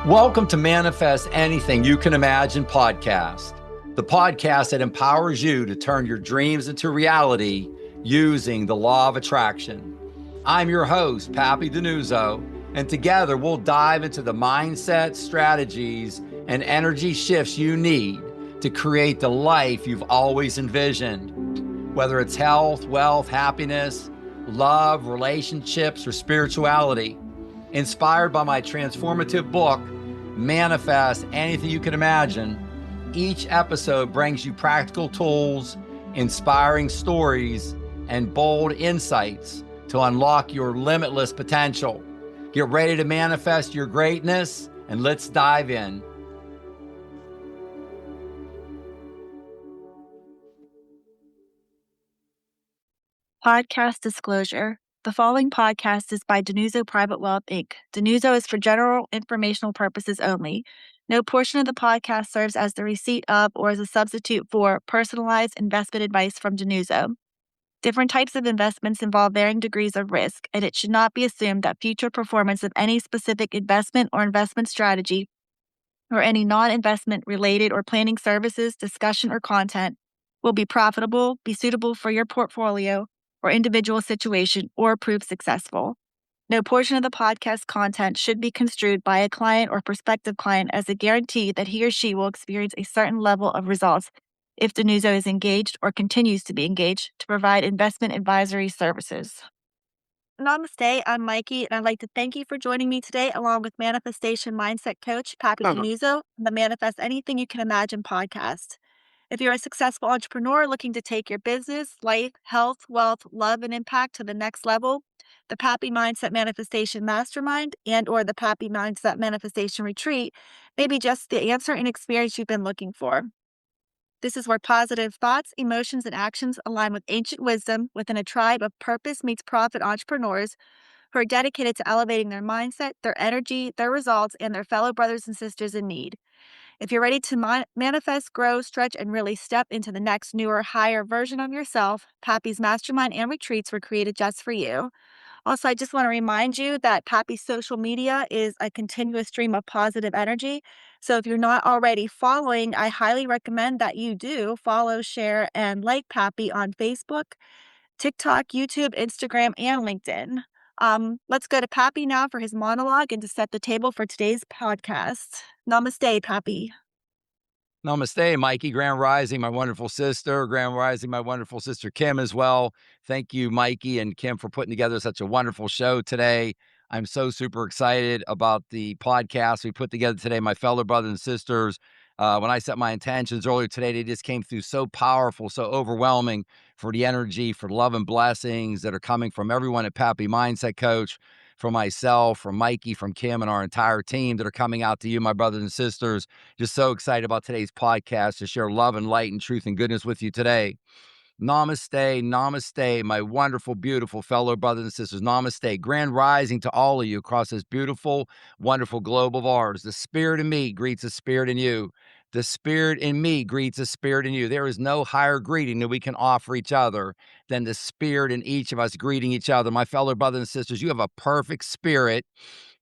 Welcome to Manifest Anything You Can Imagine podcast, the podcast that empowers you to turn your dreams into reality using the law of attraction. I'm your host, Papi DiNuzzo, and together we'll dive into the mindset, strategies, and energy shifts you need to create the life you've always envisioned. Whether it's health, wealth, happiness, love, relationships, or spirituality. Inspired by my transformative book, Manifest Anything You Can Imagine, each episode brings you practical tools, inspiring stories, and bold insights to unlock your limitless potential. Get ready to manifest your greatness, and let's dive in. Podcast disclosure. The following podcast is by DiNuzzo Private Wealth, Inc. DiNuzzo is for general informational purposes only. No portion of the podcast serves as the receipt of or as a substitute for personalized investment advice from DiNuzzo. Different types of investments involve varying degrees of risk, and it should not be assumed that future performance of any specific investment or investment strategy or any non-investment related or planning services, discussion, or content will be profitable, be suitable for your portfolio or individual situation, or prove successful. No portion of the podcast content should be construed by a client or prospective client as a guarantee that he or she will experience a certain level of results if DiNuzzo is engaged or continues to be engaged to provide investment advisory services. Namaste, I'm Mikey, and I'd like to thank you for joining me today along with Manifestation Mindset Coach Papi DiNuzzo on the Manifest Anything You Can Imagine podcast. If you're a successful entrepreneur looking to take your business, life, health, wealth, love, and impact to the next level, the Papi Mindset Manifestation Mastermind and or the Papi Mindset Manifestation Retreat may be just the answer and experience you've been looking for. This is where positive thoughts, emotions, and actions align with ancient wisdom within a tribe of purpose meets profit entrepreneurs who are dedicated to elevating their mindset, their energy, their results, and their fellow brothers and sisters in need. If you're ready to manifest, grow, stretch, and really step into the next newer, higher version of yourself, Papi's Mastermind and Retreats were created just for you. Also, I just want to remind you that Papi's social media is a continuous stream of positive energy. So if you're not already following, I highly recommend that you do follow, share, and like Papi on Facebook, TikTok, YouTube, Instagram, and LinkedIn. Let's go to Papi now for his monologue and to set the table for today's podcast. Namaste, Papi. Namaste, Mikey. Grand Rising, my wonderful sister. Grand Rising, my wonderful sister Kim as well. Thank you, Mikey and Kim, for putting together such a wonderful show today. I'm so super excited about the podcast we put together today, my fellow brothers and sisters. When I set my intentions earlier today, they just came through so powerful, so overwhelming for the energy, for love and blessings that are coming from everyone at Papi Mindset Coach, from myself, from Mikey, from Kim, and our entire team that are coming out to you, my brothers and sisters. Just so excited about today's podcast to share love and light and truth and goodness with you today. Namaste, namaste, my wonderful, beautiful fellow brothers and sisters. Namaste. Grand rising to all of you across this beautiful, wonderful globe of ours. The spirit in me greets the spirit in you. The spirit in me greets the spirit in you. There is no higher greeting that we can offer each other than the spirit in each of us greeting each other. My fellow brothers and sisters, you have a perfect spirit,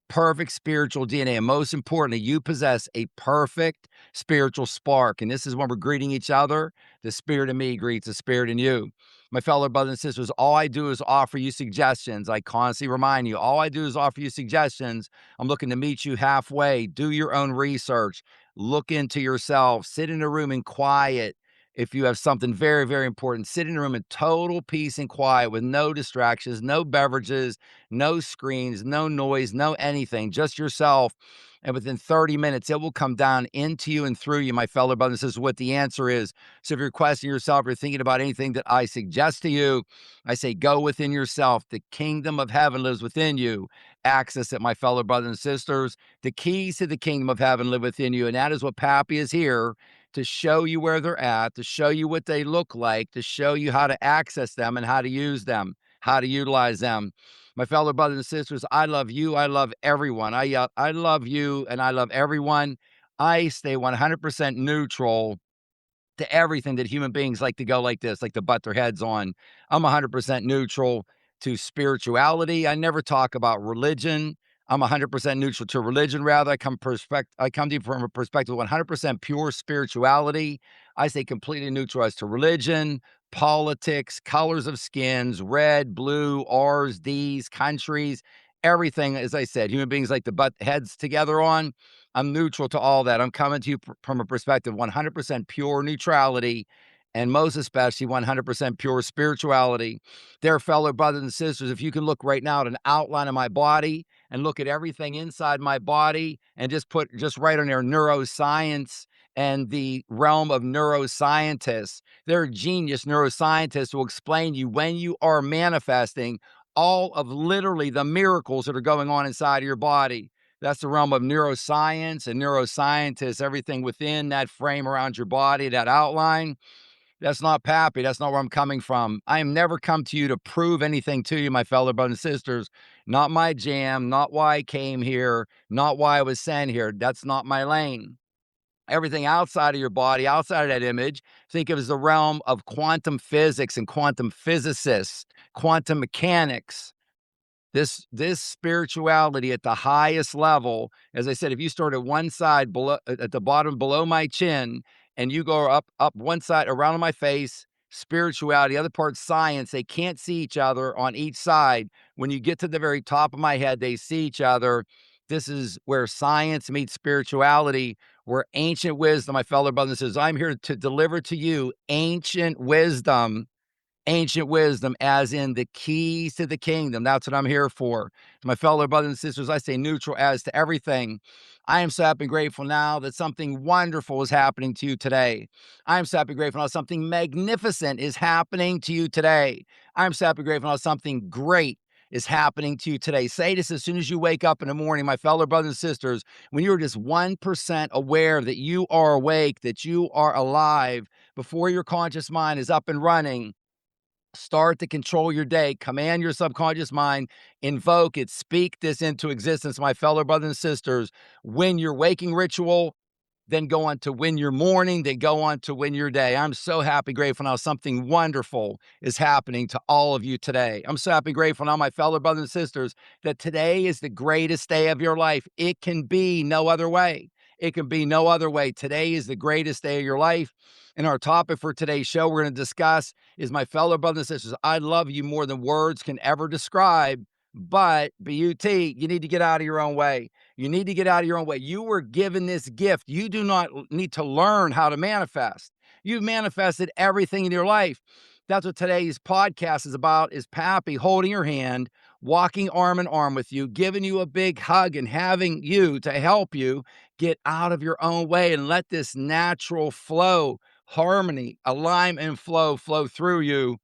perfect spiritual DNA. And most importantly, you possess a perfect spiritual spark. And this is when we're greeting each other. The spirit in me greets the spirit in you. My fellow brothers and sisters, all I do is offer you suggestions. I constantly remind you, all I do is offer you suggestions. I'm looking to meet you halfway. Do your own research. Look into yourself. Sit in a room in quiet. If you have something very, very important, sit in a room in total peace and quiet with no distractions, no beverages, no screens, no noise, no anything, just yourself. And within 30 minutes, it will come down into you and through you, my fellow brothers. This is what the answer is. So if you're questioning yourself or thinking about anything that I suggest to you, I say, go within yourself. The kingdom of heaven lives within you. Access it, my fellow brothers and sisters. The keys to the kingdom of heaven live within you. And that is what Papi is here to show you where they're at, to show you what they look like, to show you how to access them and how to use them, how to utilize them. My fellow brothers and sisters, I love you. I love everyone. I love you and I love everyone. I stay 100% neutral to everything that human beings like to go like this, like to butt their heads on. I'm 100% neutral to spirituality. I never talk about religion. I'm 100% neutral to religion. Rather, I come to you from a perspective of 100% pure spirituality. I say completely neutral as to religion, politics, colors of skins, red, blue, R's, D's, countries, everything. As I said, human beings like to butt heads together on. I'm neutral to all that. I'm coming to you from a perspective of 100% pure neutrality, and most especially 100% pure spirituality. Dear fellow brothers and sisters, if you can look right now at an outline of my body and look at everything inside my body and just write on there neuroscience and the realm of neuroscientists. They're genius neuroscientists who will explain to you when you are manifesting all of literally the miracles that are going on inside of your body. That's the realm of neuroscience and neuroscientists, everything within that frame around your body, that outline. That's not Pappy. That's not where I'm coming from. I am never come to you to prove anything to you, my fellow brothers and sisters. Not my jam, not why I came here, not why I was sent here. That's not my lane. Everything outside of your body, outside of that image, think of as the realm of quantum physics and quantum physicists, quantum mechanics. This spirituality at the highest level, as I said, if you start at one side below at the bottom below my chin, and you go up one side around my face, spirituality, other part science, they can't see each other on each side. When you get to the very top of my head, they see each other. This is where science meets spirituality, where ancient wisdom, my fellow brothers and sisters, I'm here to deliver to you ancient wisdom, as in the keys to the kingdom. That's what I'm here for. To my fellow brothers and sisters, I say neutral as to everything. I am so happy and grateful now that something wonderful is happening to you today. I am so happy and grateful now something magnificent is happening to you today. I am so happy and grateful now something great is happening to you today. Say this as soon as you wake up in the morning, my fellow brothers and sisters, when you're just 1% aware that you are awake, that you are alive, before your conscious mind is up and running. Start to control your day. Command your subconscious mind. Invoke it. Speak this into existence, my fellow brothers and sisters. Win your waking ritual, then go on to win your morning, then go on to win your day. I'm so happy, grateful now. Something wonderful is happening to all of you today. I'm so happy, grateful now, my fellow brothers and sisters, that today is the greatest day of your life. It can be no other way. It can be no other way. Today is the greatest day of your life. And our topic for today's show we're going to discuss is, my fellow brothers and sisters, I love you more than words can ever describe, but B-U-T, you need to get out of your own way. You need to get out of your own way. You were given this gift. You do not need to learn how to manifest. You've manifested everything in your life. That's what today's podcast is about, is Pappy holding your hand, walking arm in arm with you, giving you a big hug and having you to help you get out of your own way and let this natural flow, harmony, alignment, and flow through you.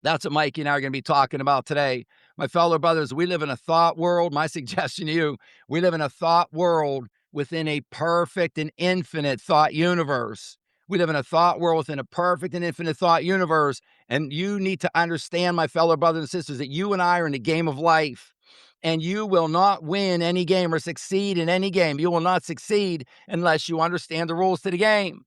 That's what Mikey and I are going to be talking about today. My fellow brothers, we live in a thought world. My suggestion to you, we live in a thought world within a perfect and infinite thought universe. We live in a thought world within a perfect and infinite thought universe. And you need to understand, my fellow brothers and sisters, that you and I are in a game of life. And you will not win any game or succeed in any game. You will not succeed unless you understand the rules to the game.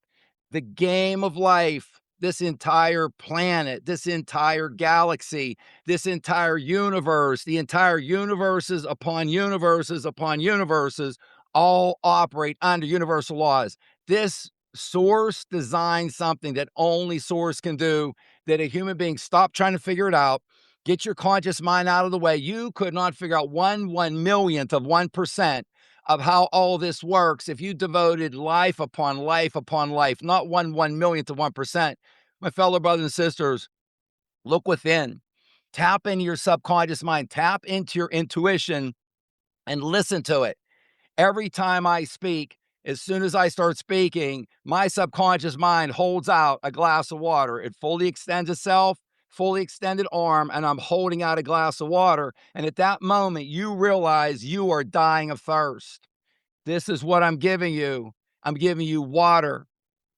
The game of life, this entire planet, this entire galaxy, this entire universe, the entire universes upon universes upon universes, all operate under universal laws. This source designed something that only source can do, that a human being stop trying to figure it out. Get your conscious mind out of the way. You could not figure out one millionth of 1% of how all this works if you devoted life upon life upon life, not one millionth of 1%. My fellow brothers and sisters, look within. Tap into your subconscious mind. Tap into your intuition and listen to it. Every time I speak, as soon as I start speaking, my subconscious mind holds out a glass of water. It fully extends itself, fully extended arm, and I'm holding out a glass of water. And at that moment, you realize you are dying of thirst. This is what I'm giving you. I'm giving you water.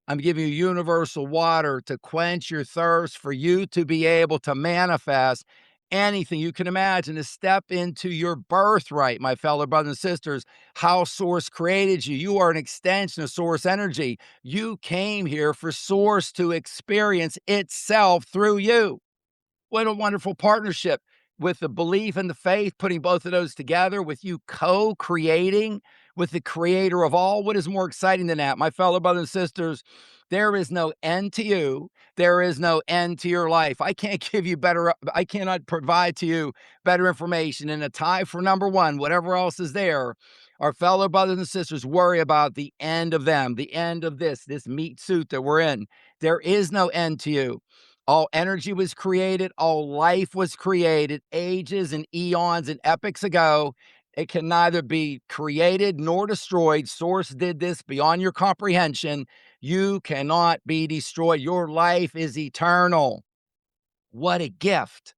I'm giving you universal water to quench your thirst, for you to be able to manifest anything you can imagine, to step into your birthright, my fellow brothers and sisters, how Source created you. You are an extension of Source energy. You came here for Source to experience itself through you. What a wonderful partnership. with the belief and the faith, putting both of those together with you co-creating with the creator of all. What is more exciting than that? My fellow brothers and sisters, there is no end to you. There is no end to your life. I can't give you better, I cannot provide to you better information. And a tie for number one, whatever else is there, our fellow brothers and sisters worry about the end of them, the end of this meat suit that we're in. There is no end to you. All energy was created, all life was created ages and eons and epochs ago. It can neither be created nor destroyed. Source did this beyond your comprehension. You cannot be destroyed. Your life is eternal. What a gift.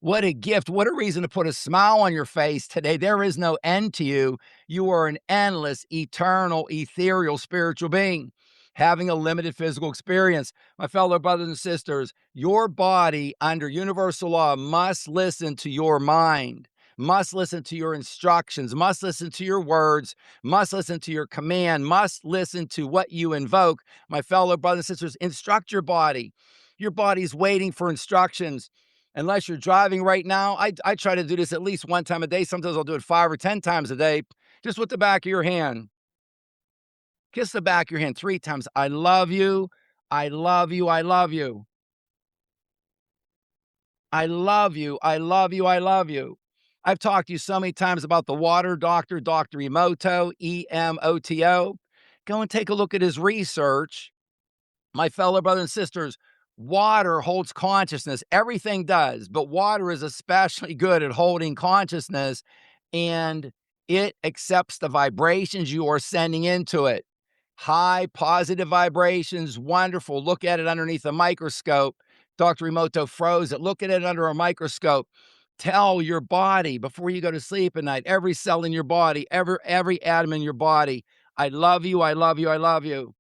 What a gift. What a reason to put a smile on your face today. There is no end to you. You are an endless, eternal, ethereal spiritual being having a limited physical experience. My fellow brothers and sisters, your body under universal law must listen to your mind, must listen to your instructions, must listen to your words, must listen to your command, must listen to what you invoke. My fellow brothers and sisters, instruct your body. Your body's waiting for instructions. Unless you're driving right now, I try to do this at least one time a day. Sometimes I'll do it 5 or 10 times a day, just with the back of your hand. Kiss the back of your hand 3 times. I love you. I love you. I love you. I love you. I love you. I love you. I've talked to you so many times about the water doctor, Dr. Emoto, Emoto. Go and take a look at his research. My fellow brothers and sisters, water holds consciousness. Everything does, but water is especially good at holding consciousness, and it accepts the vibrations you are sending into it. High positive vibrations, wonderful. Look at it underneath a microscope. Dr. Emoto froze it. Look at it under a microscope. Tell your body before you go to sleep at night, every cell in your body, every atom in your body, I love you, I love you, I love you.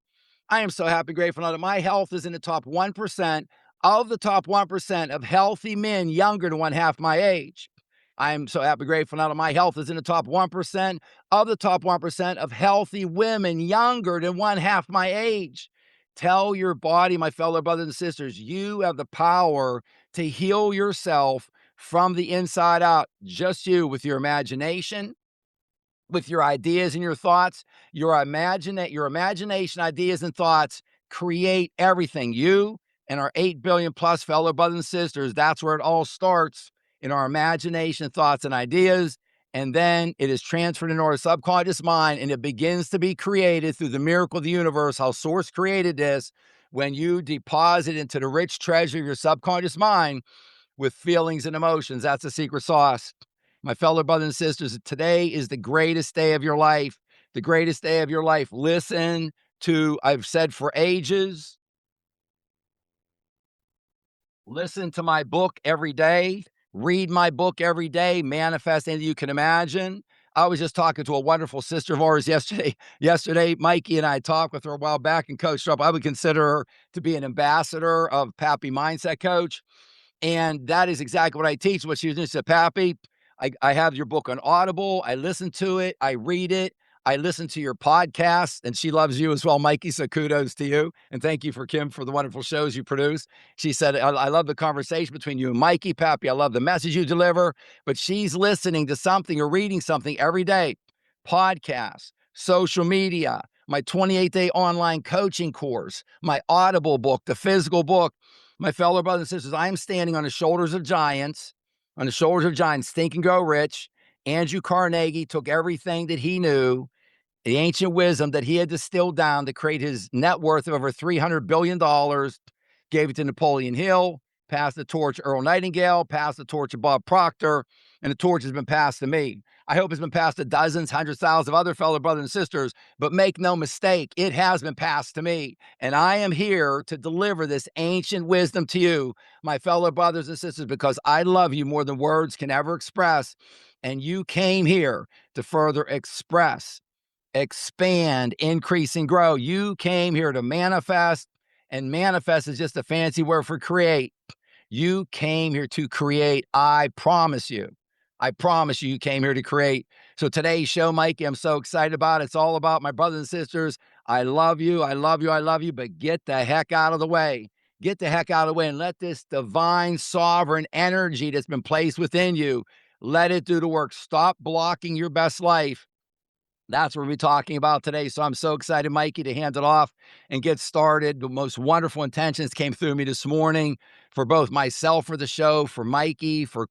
I am so happy, grateful now that my health is in the top 1% of the top 1% of healthy men younger than one half my age. I am so happy, grateful now that my health is in the top 1% of the top 1% of healthy women younger than one half my age. Tell your body, my fellow brothers and sisters, you have the power to heal yourself from the inside out. Just you with your imagination, with your ideas and your thoughts, your imagination, ideas, and thoughts create everything. You and our 8 billion plus fellow brothers and sisters, that's where it all starts, in our imagination, thoughts, and ideas. And then it is transferred into our subconscious mind, and it begins to be created through the miracle of the universe, how Source created this. When you deposit into the rich treasure of your subconscious mind, with feelings and emotions. That's the secret sauce. My fellow brothers and sisters, today is the greatest day of your life. The greatest day of your life. Listen to, I've said for ages, listen to my book every day. Read my book every day. Manifest anything you can imagine. I was just talking to a wonderful sister of ours yesterday. Yesterday, Mikey and I talked with her a while back and coached her up. I would consider her to be an ambassador of Papi Mindset Coach. And that is exactly what I teach. What she was doing, she said, Pappy, I have your book on Audible. I listen to it. I read it. I listen to your podcast. And she loves you as well, Mikey. So kudos to you. And thank you for Kim for the wonderful shows you produce. She said, I love the conversation between you and Mikey, Pappy. I love the message you deliver. But she's listening to something or reading something every day. Podcasts, social media, my 28-day online coaching course, my Audible book, the physical book. My fellow brothers and sisters, I am standing on the shoulders of giants, on the shoulders of giants. Think and Grow Rich. Andrew Carnegie took everything that he knew, the ancient wisdom that he had distilled down to create his net worth of over $300 billion, gave it to Napoleon Hill, passed the torch to Earl Nightingale, passed the torch to Bob Proctor, and the torch has been passed to me. I hope it's been passed to dozens, hundreds, thousands of other fellow brothers and sisters, but make no mistake, it has been passed to me. And I am here to deliver this ancient wisdom to you, my fellow brothers and sisters, because I love you more than words can ever express. And you came here to further express, expand, increase, and grow. You came here to manifest, and manifest is just a fancy word for create. You came here to create. I promise you. I promise you, you came here to create. So today's show, Mikey, I'm so excited about it. It's all about my brothers and sisters. I love you. I love you. I love you. But get the heck out of the way. Get the heck out of the way and let this divine sovereign energy that's been placed within you, let it do the work. Stop blocking your best life. That's what we're talking about today. So I'm so excited, Mikey, to hand it off and get started. The most wonderful intentions came through me this morning for both myself for the show, for Mikey, for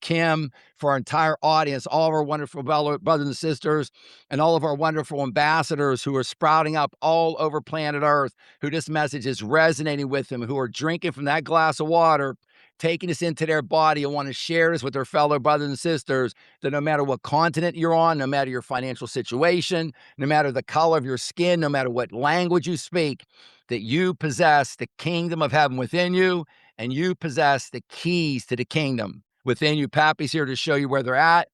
Kim, for our entire audience, all of our wonderful brothers and sisters, and all of our wonderful ambassadors who are sprouting up all over planet Earth, who this message is resonating with them, who are drinking from that glass of water, taking this into their body and want to share this with their fellow brothers and sisters, that no matter what continent you're on, no matter your financial situation, no matter the color of your skin, no matter what language you speak, that you possess the kingdom of heaven within you and you possess the keys to the kingdom within you. Pappy's here to show you where they're at,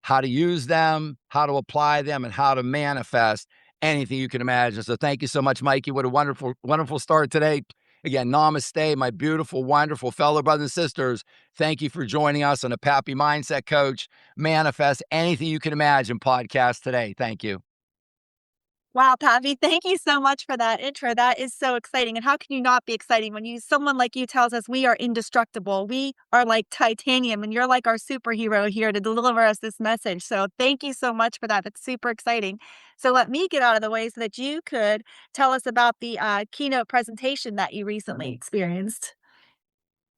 how to use them, how to apply them, and how to manifest anything you can imagine. So thank you so much, Mikey. What a wonderful, wonderful start today. Again, namaste, my beautiful, wonderful fellow brothers and sisters. Thank you for joining us on the Pappy Mindset Coach Manifest Anything You Can Imagine podcast today. Thank you. Wow, Pappy, thank you so much for that intro. That is so exciting. And how can you not be exciting when someone like you tells us we are indestructible? We are like titanium, and you're like our superhero here to deliver us this message. So thank you so much for that. That's super exciting. So let me get out of the way so that you could tell us about the keynote presentation that you recently experienced.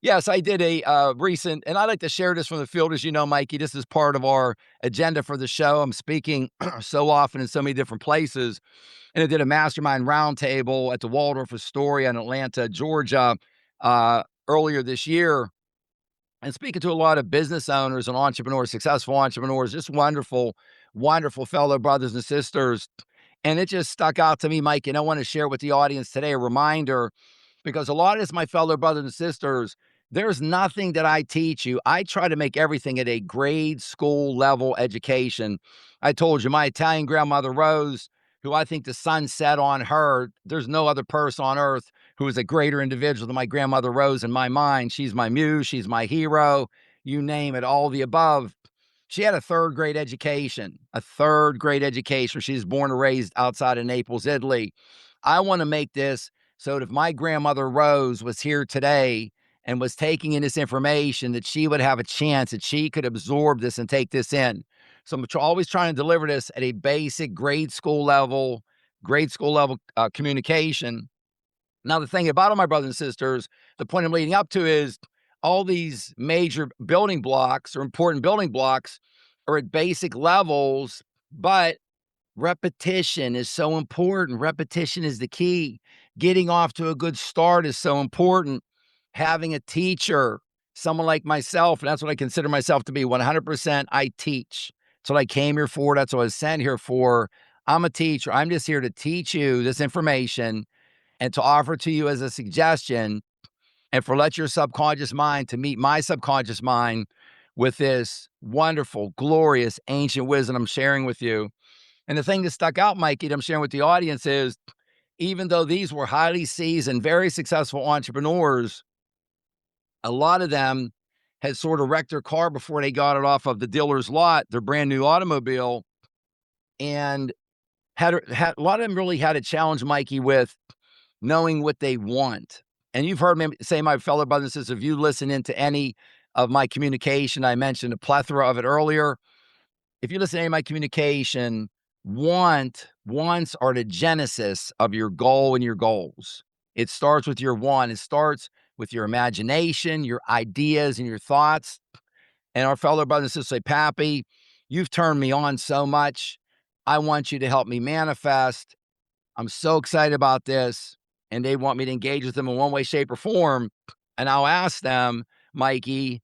Yes, I did a recent, and I like to share this from the field, as you know, Mikey. This is part of our agenda for the show. I'm speaking so often in so many different places. And I did a mastermind roundtable at the Waldorf Astoria in Atlanta, Georgia, earlier this year, and speaking to a lot of business owners and entrepreneurs, successful entrepreneurs, just wonderful, wonderful fellow brothers and sisters. And it just stuck out to me, Mike, and I want to share with the audience today a reminder, because a lot of this, my fellow brothers and sisters, there's nothing that I teach you. I try to make everything at a grade school level education. I told you my Italian grandmother Rose, who I think the sun set on her. There's no other person on earth who is a greater individual than my grandmother Rose in my mind. She's my muse. She's my hero. You name it, all the above. She had a third grade education, a third grade education. She was born and raised outside of Naples, Italy. I want to make this so that if my grandmother Rose was here today and was taking in this information, that she would have a chance, that she could absorb this and take this in. So I'm always trying to deliver this at a basic grade school level communication. Now, the thing about all my brothers and sisters, the point I'm leading up to is all these major building blocks or important building blocks are at basic levels, but repetition is so important. Repetition is the key. Getting off to a good start is so important. Having a teacher, someone like myself, and that's what I consider myself to be 100%. I teach. That's what I came here for. That's what I was sent here for. I'm a teacher. I'm just here to teach you this information and to offer to you as a suggestion, and for let your subconscious mind to meet my subconscious mind with this wonderful, glorious, ancient wisdom I'm sharing with you. And the thing that stuck out, Mikey, that I'm sharing with the audience is, even though these were highly seasoned, very successful entrepreneurs, a lot of them had sort of wrecked their car before they got it off of the dealer's lot, their brand new automobile, and had a lot of them really had a challenge, Mikey, with knowing what they want. And you've heard me say, my fellow brothers and sisters, if you listen into any of my communication, I mentioned a plethora of it earlier. If you listen to any of my communication, wants are the genesis of your goal and your goals. It starts with your want. It starts with your imagination, your ideas, and your thoughts. And our fellow brothers and sisters say, Pappy, you've turned me on so much. I want you to help me manifest. I'm so excited about this. And they want me to engage with them in one way, shape, or form. And I'll ask them, Mikey,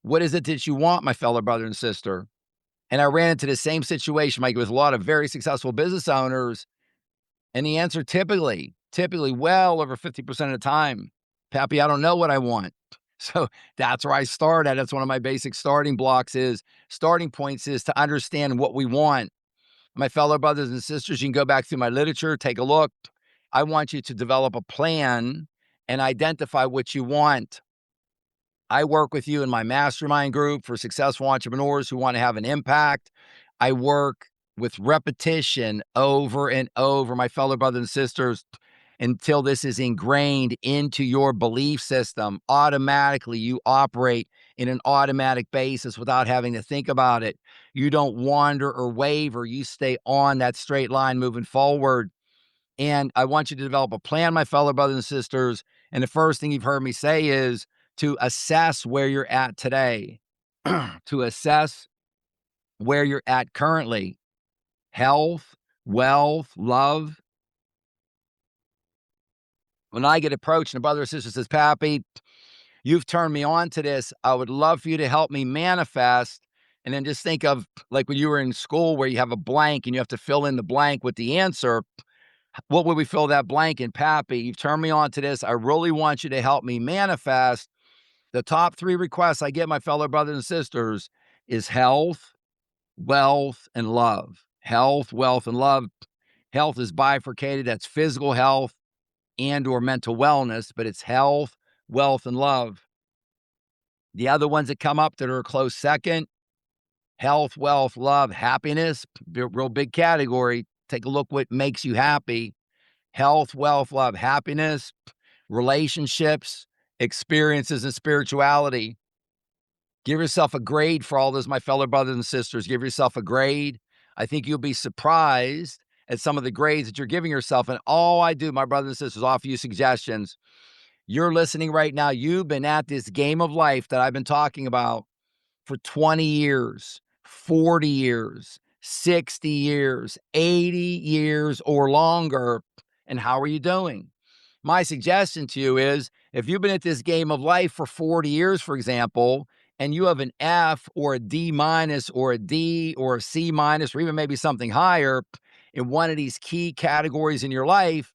what is it that you want, my fellow brother and sister? And I ran into the same situation, Mikey, with a lot of very successful business owners. And the answer typically well over 50% of the time, Pappy, I don't know what I want. So that's where I start at. That's one of my basic starting points is to understand what we want. My fellow brothers and sisters, you can go back through my literature, take a look. I want you to develop a plan and identify what you want. I work with you in my mastermind group for successful entrepreneurs who want to have an impact. I work with repetition over and over, my fellow brothers and sisters. until this is ingrained into your belief system. Automatically, you operate in an automatic basis without having to think about it. You don't wander or waver. You stay on that straight line moving forward. And I want you to develop a plan, my fellow brothers and sisters. And the first thing you've heard me say is to assess where you're at today, to assess where you're at currently. Health, wealth, love. When I get approached and a brother or sister says, Pappy, you've turned me on to this. I would love for you to help me manifest. And then just think of like when you were in school where you have a blank and you have to fill in the blank with the answer. What would we fill that blank in? Pappy, you've turned me on to this. I really want you to help me manifest. The top 3 requests I get, my fellow brothers and sisters, is health, wealth, and love. Health, wealth, and love. Health is bifurcated. That's physical health and or mental wellness, but it's health, wealth, and love. The other ones that come up that are a close second, health, wealth, love, happiness, real big category. Take a look what makes you happy. Health, wealth, love, happiness, relationships, experiences, and spirituality. Give yourself a grade for all those, my fellow brothers and sisters. Give yourself a grade. I think you'll be surprised at some of the grades that you're giving yourself. And all I do, my brothers and sisters, offer you suggestions. You're listening right now. You've been at this game of life that I've been talking about for 20 years, 40 years, 60 years, 80 years or longer. And how are you doing? My suggestion to you is if you've been at this game of life for 40 years, for example, and you have an F or a D minus or a D or a C minus or even maybe something higher in one of these key categories in your life,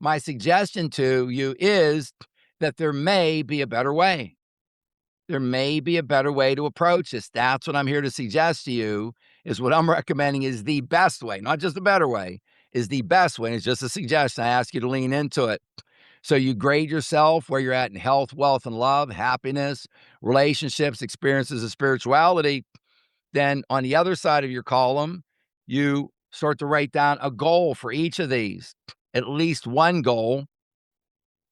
my suggestion to you is that there may be a better way. There may be a better way to approach this. That's what I'm here to suggest to you is what I'm recommending is the best way, not just a better way, is the best way. And it's just a suggestion. I ask you to lean into it. So you grade yourself where you're at in health, wealth, and love, happiness, relationships, experiences, and spirituality. Then on the other side of your column, you start to write down a goal for each of these, at least one goal.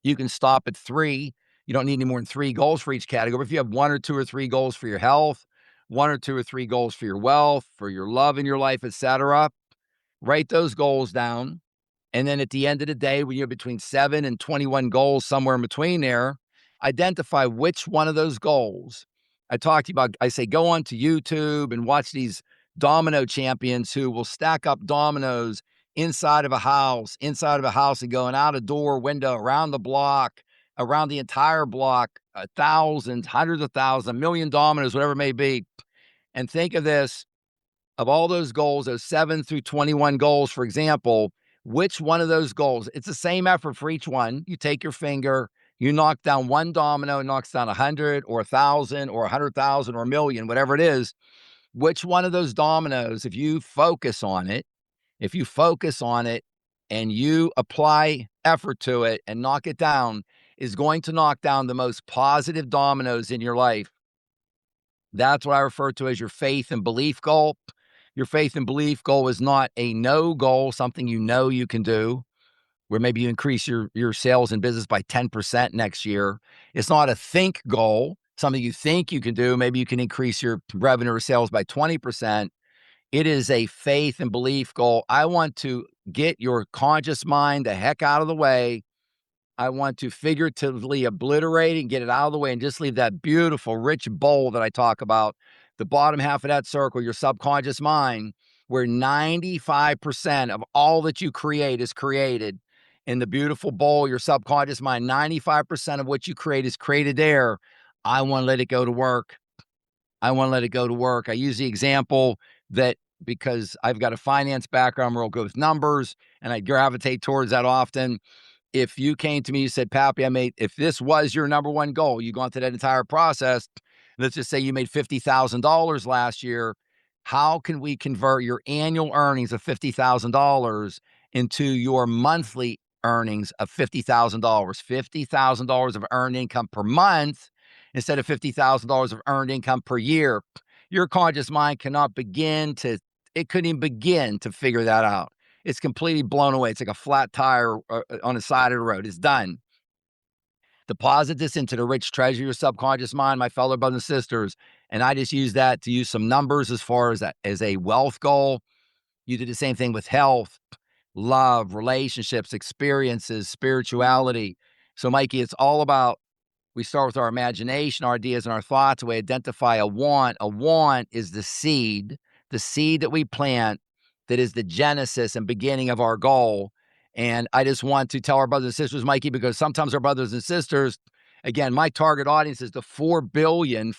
You can stop at 3. You don't need any more than 3 goals for each category. If you have 1 or 2 or 3 goals for your health, 1 or 2 or 3 goals for your wealth, for your love in your life, etc., write those goals down. And then at the end of the day, when you're between 7 and 21 goals, somewhere in between there, identify which one of those goals. I talked to you about, I say, go onto YouTube and watch these domino champions who will stack up dominoes inside of a house, and going out a door, window, around the block, around the entire block, thousands, hundreds of thousands, a million dominoes, whatever it may be. And think of this, of all those goals, those 7 through 21 goals, for example, which one of those goals, it's the same effort for each one. You take your finger, you knock down one domino, it knocks down 100 or 1,000 or 100,000 or a million, whatever it is. Which one of those dominoes, if you focus on it, and you apply effort to it and knock it down, is going to knock down the most positive dominoes in your life. That's what I refer to as your faith and belief goal. Your faith and belief goal is not a no goal, something you know you can do, where maybe you increase your sales and business by 10% next year. It's not a think goal, something you think you can do. Maybe you can increase your revenue or sales by 20%. It is a faith and belief goal. I want to get your conscious mind the heck out of the way. I want to figuratively obliterate and get it out of the way and just leave that beautiful, rich bowl that I talk about, the bottom half of that circle, your subconscious mind, where 95% of all that you create is created in the beautiful bowl, your subconscious mind. 95% of what you create is created there. I want to let it go to work. I use the example that because I've got a finance background, I'm real good with numbers, and I gravitate towards that often. If you came to me, you said, Pappy, if this was your number one goal, you gone through that entire process, let's just say you made $50,000 last year. How can we convert your annual earnings of $50,000 into your monthly earnings of $50,000? $50,000 of earned income per month instead of $50,000 of earned income per year. Your conscious mind couldn't even begin to figure that out. it's completely blown away. It's like a flat tire on the side of the road. It's done. Deposit this into the rich treasure of your subconscious mind, my fellow brothers and sisters. And I just use that to use some numbers as far as that as a wealth goal. You do the same thing with health, love, relationships, experiences, spirituality. So, Mikey, it's all about we start with our imagination, our ideas, and our thoughts. We identify a want. A want is the seed that we plant that is the genesis and beginning of our goal. And I just want to tell our brothers and sisters, Mikey, because sometimes our brothers and sisters, again, my target audience is the 4 billion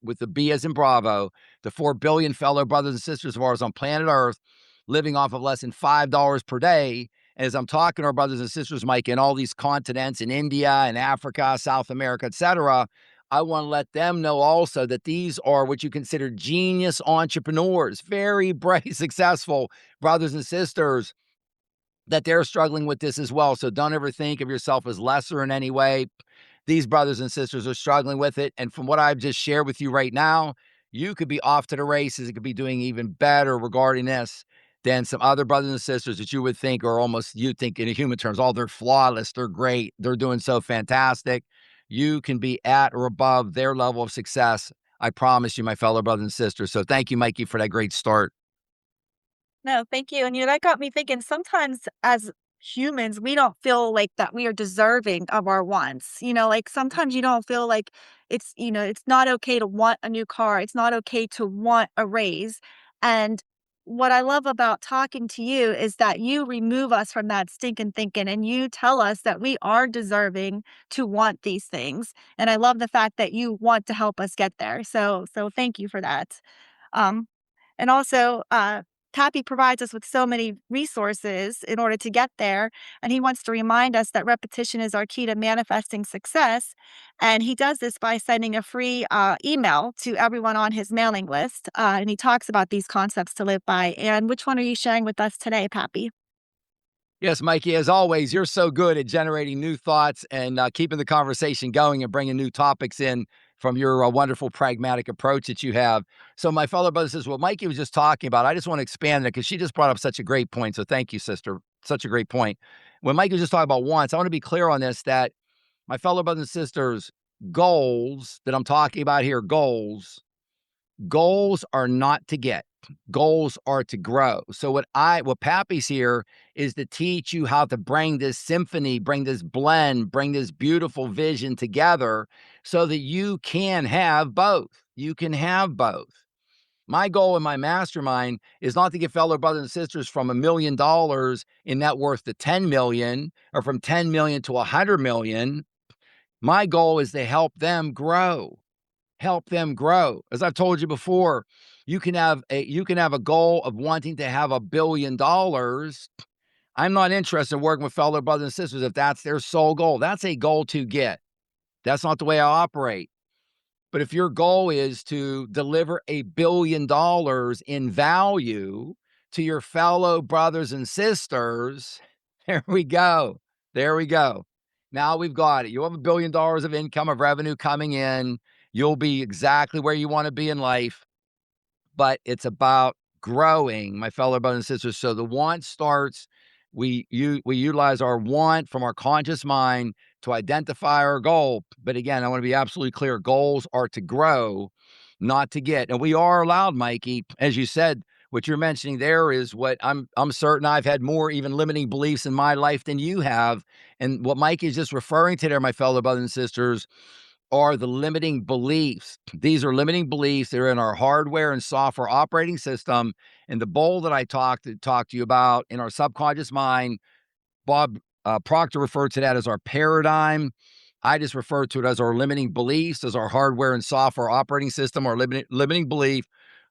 with the B as in Bravo, the 4 billion fellow brothers and sisters of ours on planet Earth living off of less than $5 per day. As I'm talking to our brothers and sisters, Mike, in all these continents, in India and Africa, South America, etc., I want to let them know also that these are what you consider genius entrepreneurs, very bright, successful brothers and sisters, that they're struggling with this as well. So don't ever think of yourself as lesser in any way. These brothers and sisters are struggling with it. And from what I've just shared with you right now, you could be off to the races. It could be doing even better regarding this than some other brothers and sisters that you would think are almost, you think in human terms, oh, they're flawless, they're great, they're doing so fantastic. You can be at or above their level of success. I promise you, my fellow brothers and sisters. So thank you, Mikey, for that great start. No, thank you. And that got me thinking sometimes as humans, we don't feel like that we are deserving of our wants. Like sometimes you don't feel like it's not okay to want a new car. It's not okay to want a raise. And what I love about talking to you is that you remove us from that stinking thinking and you tell us that we are deserving to want these things. And I love the fact that you want to help us get there. So thank you for that. Um, and also, Papi provides us with so many resources in order to get there. And he wants to remind us that repetition is our key to manifesting success. And he does this by sending a free email to everyone on his mailing list. And he talks about these concepts to live by. And which one are you sharing with us today, Papi? Yes, Mikey, as always, you're so good at generating new thoughts and keeping the conversation going and bringing new topics in from your wonderful pragmatic approach that you have. So my fellow brother says, what Mikey was just talking about, I just want to expand it because she just brought up such a great point. So thank you, sister. Such a great point. When Mikey was just talking about wants, I want to be clear on this, that my fellow brothers and sisters, goals that I'm talking about here, goals are not to get. Goals are to grow. So what Pappy's here is to teach you how to bring this symphony, bring this blend, bring this beautiful vision together so that you can have both. You can have both. My goal in my mastermind is not to get fellow brothers and sisters from $1 million in net worth to 10 million or from 10 million to 100 million. My goal is to help them grow. As I've told you before, you can have a goal of wanting to have $1 billion. I'm not interested in working with fellow brothers and sisters if that's their sole goal. That's a goal to get. That's not the way I operate. But if your goal is to deliver $1 billion in value to your fellow brothers and sisters, there we go. There we go. Now we've got it. You have $1 billion of income, of revenue coming in. You'll be exactly where you want to be in life, but it's about growing, my fellow brothers and sisters. So the want starts, we utilize our want from our conscious mind to identify our goal. But again, I want to be absolutely clear. Goals are to grow, not to get. And we are allowed, Mikey, as you said, what you're mentioning there is what I'm certain I've had more even limiting beliefs in my life than you have. And what Mike is just referring to there, my fellow brothers and sisters, are the limiting beliefs. These are limiting beliefs. They're in our hardware and software operating system. And the bowl that I talked to you about in our subconscious mind, Bob Proctor referred to that as our paradigm. I just refer to it as our limiting beliefs, as our hardware and software operating system, our limiting belief,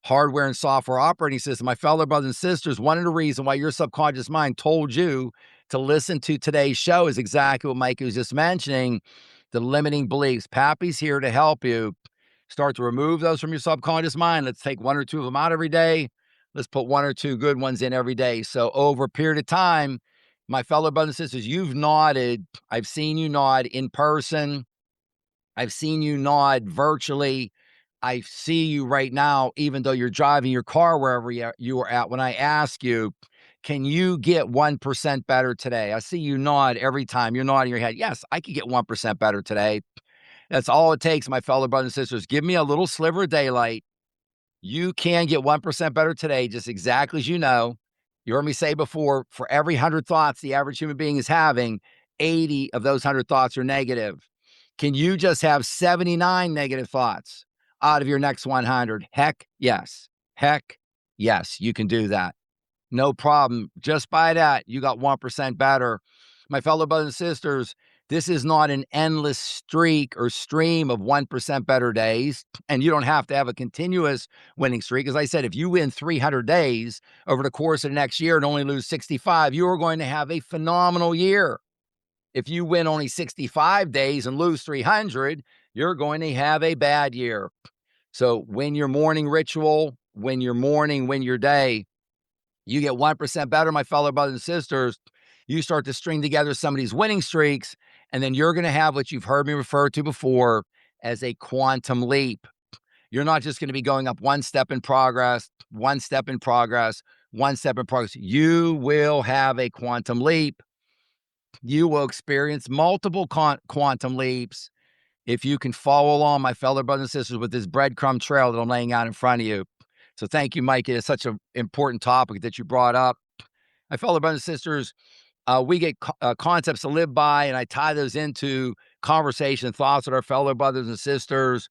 hardware and software operating system. My fellow brothers and sisters, one of the reasons why your subconscious mind told you to listen to today's show is exactly what Mike was just mentioning, the limiting beliefs. Pappy's here to help you start to remove those from your subconscious mind. Let's take one or two of them out every day. Let's put one or two good ones in every day. So over a period of time, my fellow brothers and sisters, you've nodded. I've seen you nod in person. I've seen you nod virtually. I see you right now, even though you're driving your car wherever you are at. When I ask you, Can you get 1% better today? I see you nod every time. You're nodding your head. Yes, I could get 1% better today. That's all it takes, my fellow brothers and sisters. Give me a little sliver of daylight. You can get 1% better today, just exactly as you know. You heard me say before, for every 100 thoughts the average human being is having, 80 of those 100 thoughts are negative. Can you just have 79 negative thoughts out of your next 100? Heck yes. Heck yes, you can do that. No problem. Just by that, you got 1% better. My fellow brothers and sisters, this is not an endless streak or stream of 1% better days. And you don't have to have a continuous winning streak. As I said, if you win 300 days over the course of the next year and only lose 65, you are going to have a phenomenal year. If you win only 65 days and lose 300, you're going to have a bad year. So when your morning ritual, when your day, you get 1% better, my fellow brothers and sisters, you start to string together some of these winning streaks, and then you're going to have what you've heard me refer to before as a quantum leap. You're not just going to be going up one step in progress, one step in progress, one step in progress. You will have a quantum leap. You will experience multiple quantum leaps if you can follow along, my fellow brothers and sisters, with this breadcrumb trail that I'm laying out in front of you. So thank you, Mike. It's such an important topic that you brought up. My fellow brothers and sisters, we get concepts to live by, and I tie those into conversation thoughts with our fellow brothers and sisters.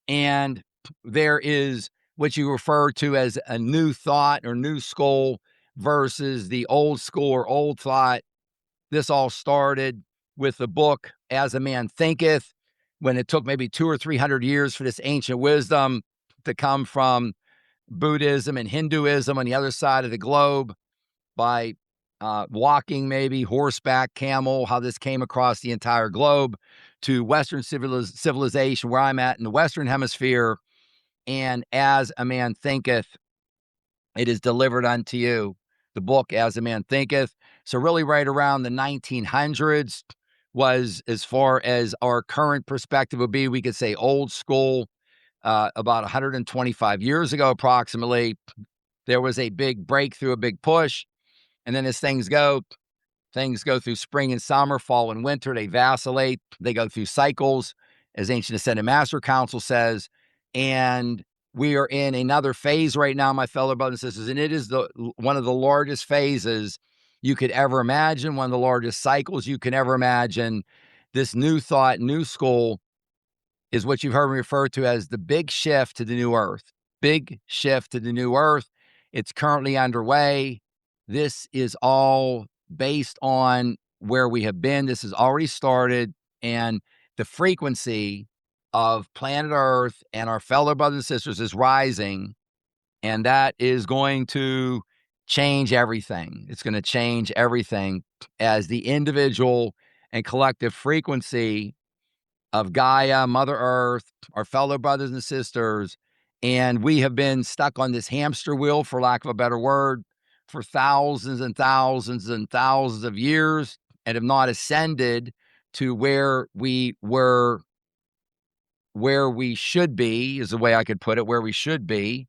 And there is what you refer to as a new thought or new school versus the old school or old thought. This all started with the book As a Man Thinketh, when it took maybe 200 or 300 years for this ancient wisdom to come from Buddhism and Hinduism on the other side of the globe by walking, maybe horseback, camel, how this came across the entire globe to Western civilization, where I'm at in the Western Hemisphere. And As a Man Thinketh, it is delivered unto you. The book As a Man Thinketh. So really right around the 1900s was, as far as our current perspective would be, we could say old school. About 125 years ago, approximately, there was a big breakthrough, a big push. And then as things go through spring and summer, fall and winter. They vacillate. They go through cycles, as Ancient Ascended Master Council says. And we are in another phase right now, my fellow brothers and sisters, and it is one of the largest phases you could ever imagine, one of the largest cycles you can ever imagine. This new thought, new school, is what you've heard me refer to as the big shift to the new earth. Big shift to the new earth. It's currently underway. This is all based on where we have been. This has already started, and the frequency of planet Earth and our fellow brothers and sisters is rising, and that is going to change everything. It's going to change everything as the individual and collective frequency of Gaia, Mother Earth, our fellow brothers and sisters, and we have been stuck on this hamster wheel, for lack of a better word, for thousands and thousands and thousands of years, and have not ascended to where we should be, is the way I could put it, where we should be.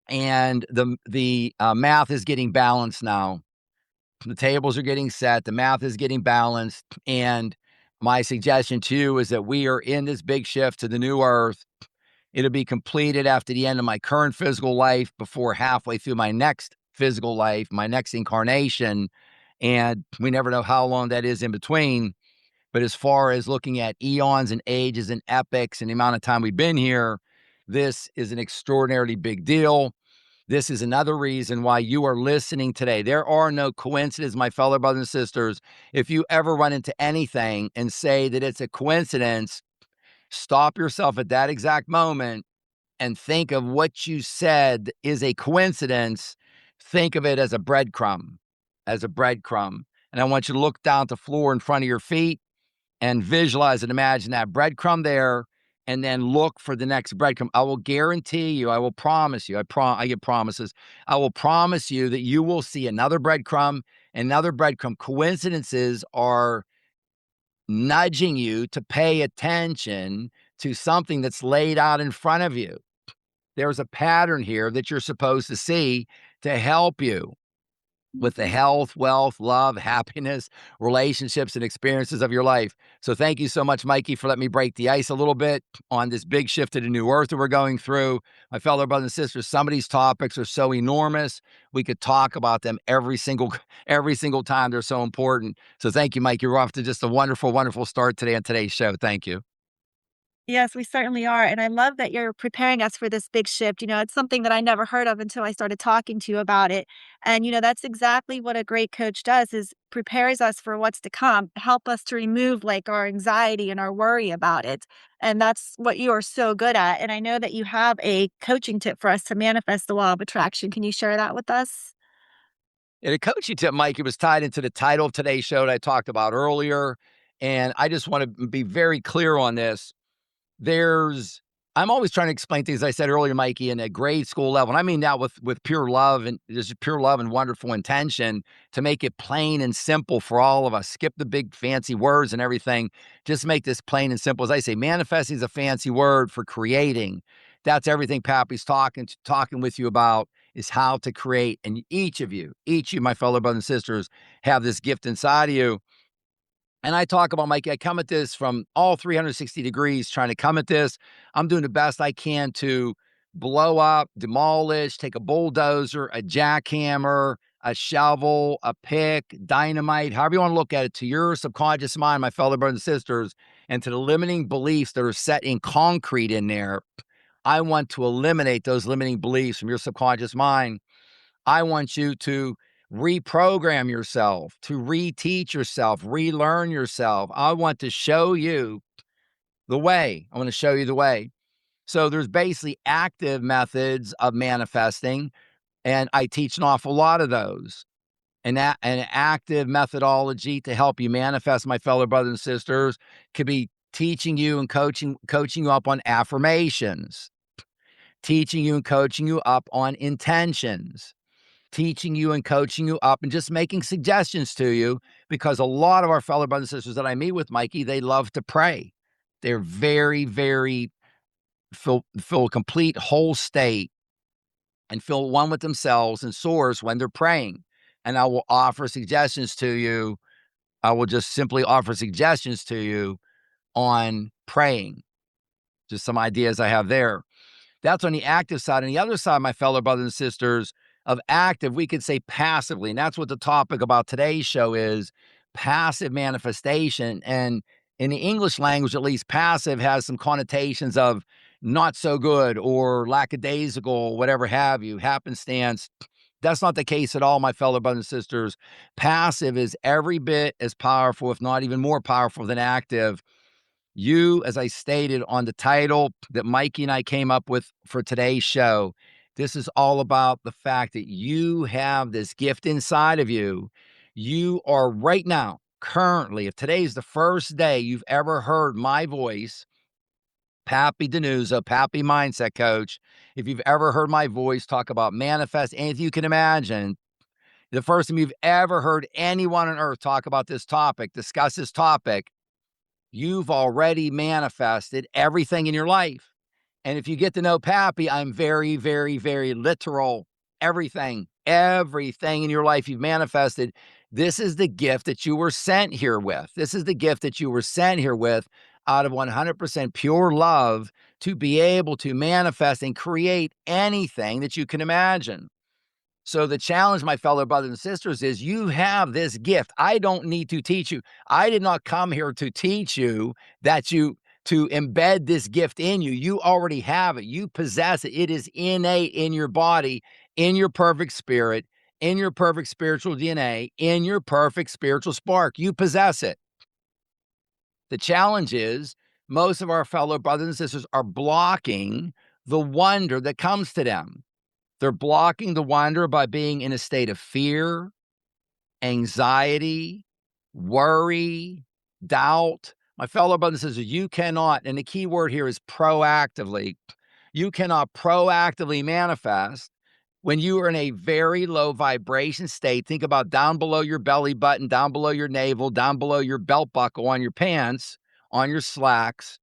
And the math is getting balanced now. The tables are getting set. The math is getting balanced. And my suggestion to you is that we are in this big shift to the new earth. It'll be completed after the end of my current physical life, before halfway through my next physical life, my next incarnation. And we never know how long that is in between. But as far as looking at eons and ages and epochs and the amount of time we've been here, this is an extraordinarily big deal. This is another reason why you are listening today. There are no coincidences, my fellow brothers and sisters. If you ever run into anything and say that it's a coincidence, stop yourself at that exact moment and think of what you said is a coincidence. Think of it as a breadcrumb, as a breadcrumb. And I want you to look down at the floor in front of your feet and visualize and imagine that breadcrumb there, and then look for the next breadcrumb. I will guarantee you, I will promise you, I give promises. I will promise you that you will see another breadcrumb, another breadcrumb. Coincidences are nudging you to pay attention to something that's laid out in front of you. There's a pattern here that you're supposed to see to help you. with the health, wealth, love, happiness, relationships, and experiences of your life. So thank you so much, Mikey, for letting me break the ice a little bit on this big shift to the new earth that we're going through. My fellow brothers and sisters, some of these topics are so enormous. We could talk about them every single time. They're so important. So thank you, Mike. You're off to just a wonderful, wonderful start today on today's show. Thank you. Yes, we certainly are. And I love that you're preparing us for this big shift. It's something that I never heard of until I started talking to you about it. And that's exactly what a great coach does is prepares us for what's to come, help us to remove like our anxiety and our worry about it. And that's what you are so good at. And I know that you have a coaching tip for us to manifest the law of attraction. Can you share that with us? And a coaching tip, Mike, it was tied into the title of today's show that I talked about earlier. And I just want to be very clear on this. There's I'm always trying to explain things I said earlier, Mikey, in a grade school level. And I mean that with pure love and just pure love and wonderful intention to make it plain and simple for all of us. Skip the big fancy words and everything. Just make this plain and simple. As I say, manifesting is a fancy word for creating. That's everything Pappy's talking with you about is how to create. And each of you, my fellow brothers and sisters, have this gift inside of you. And I talk about, Mike, I come at this from all 360 degrees, trying to come at this. I'm doing the best I can to blow up, demolish, take a bulldozer, a jackhammer, a shovel, a pick, dynamite, however you want to look at it, to your subconscious mind, my fellow brothers and sisters, and to the limiting beliefs that are set in concrete in there. I want to eliminate those limiting beliefs from your subconscious mind. I want you to reprogram yourself, to reteach yourself, relearn yourself. I want to show you the way. I want to show you the way. So there's basically active methods of manifesting, and I teach an awful lot of those. An active methodology to help you manifest, my fellow brothers and sisters, could be teaching you and coaching you up on affirmations, teaching you and coaching you up on intentions, teaching you and coaching you up and just making suggestions to you, because a lot of our fellow brothers and sisters that I meet with, Mikey, they love to pray. They're very, very feel a complete whole state and feel one with themselves and source when they're praying. And I will offer suggestions to you. I will just simply offer suggestions to you on praying. Just some ideas I have there. That's on the active side. On the other side, my fellow brothers and sisters, of active, we could say passively. And that's what the topic about today's show is, passive manifestation. And in the English language, at least, passive has some connotations of not so good or lackadaisical, whatever have you, happenstance. That's not the case at all, my fellow brothers and sisters. Passive is every bit as powerful, if not even more powerful than active. You, as I stated on the title that Mikey and I came up with for today's show, this is all about the fact that you have this gift inside of you. You are right now, currently, if today's the first day you've ever heard my voice, Papi DiNuzzo, Papi Mindset Coach, if you've ever heard my voice talk about manifest, and if you can imagine, the first time you've ever heard anyone on earth talk about this topic, discuss this topic, you've already manifested everything in your life. And if you get to know Pappy, I'm very, very, very literal. Everything in your life you've manifested. This is the gift that you were sent here with. This is the gift that you were sent here with out of 100% pure love to be able to manifest and create anything that you can imagine. So the challenge, my fellow brothers and sisters, is you have this gift. I don't need to teach you. I did not come here to teach you to embed this gift in you. You already have it. You possess it. It is innate in your body, in your perfect spirit, in your perfect spiritual DNA, in your perfect spiritual spark. You possess it. The challenge is most of our fellow brothers and sisters are blocking the wonder that comes to them. They're blocking the wonder by being in a state of fear, anxiety, worry, doubt. My fellow brothers and sisters, you cannot, and the key word here is proactively, you cannot proactively manifest when you are in a very low vibration state. Think about down below your belly button, down below your navel, down below your belt buckle, on your pants, on your slacks.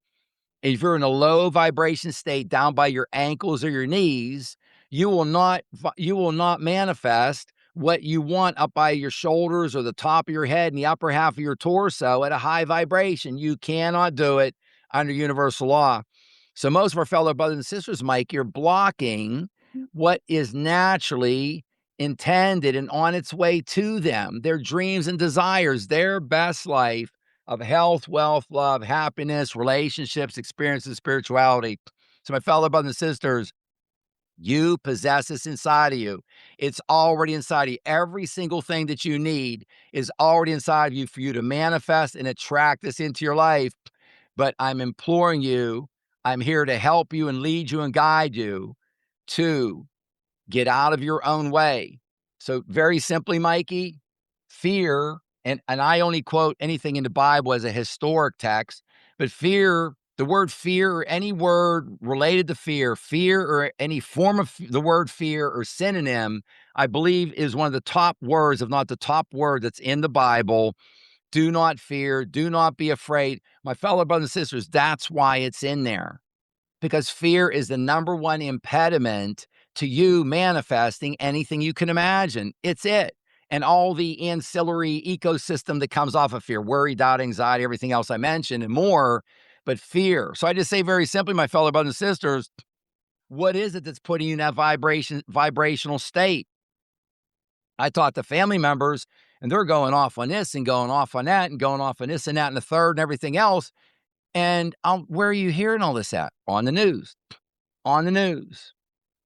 If you're in a low vibration state down by your ankles or your knees, you will not manifest what you want up by your shoulders or the top of your head and the upper half of your torso at a high vibration. You cannot do it under universal law. So most of our fellow brothers and sisters, Mike, you're blocking what is naturally intended and on its way to them, their dreams and desires, their best life of health, wealth, love, happiness, relationships, experiences, spirituality. So my fellow brothers and sisters, you possess this inside of you. It's already inside of you. Every single thing that you need is already inside of you for you to manifest and attract this into your life. But I'm imploring you, I'm here to help you and lead you and guide you to get out of your own way. So very simply, Mikey, fear, and I only quote anything in the Bible as a historic text, but fear, the word fear or any word related to fear or any form of the word fear or synonym, I believe is one of the top words, if not the top word that's in the Bible. Do not fear, do not be afraid. My fellow brothers and sisters, that's why it's in there, because fear is the number one impediment to you manifesting anything you can imagine. It's it. And all the ancillary ecosystem that comes off of fear, worry, doubt, anxiety, everything else I mentioned, and more. But fear. So I just say very simply, my fellow brothers and sisters, what is it that's putting you in that vibrational state? I talk to family members, and they're going off on this and going off on that and going off on this and that and the third and everything else. And where are you hearing all this at? On the news, on the news,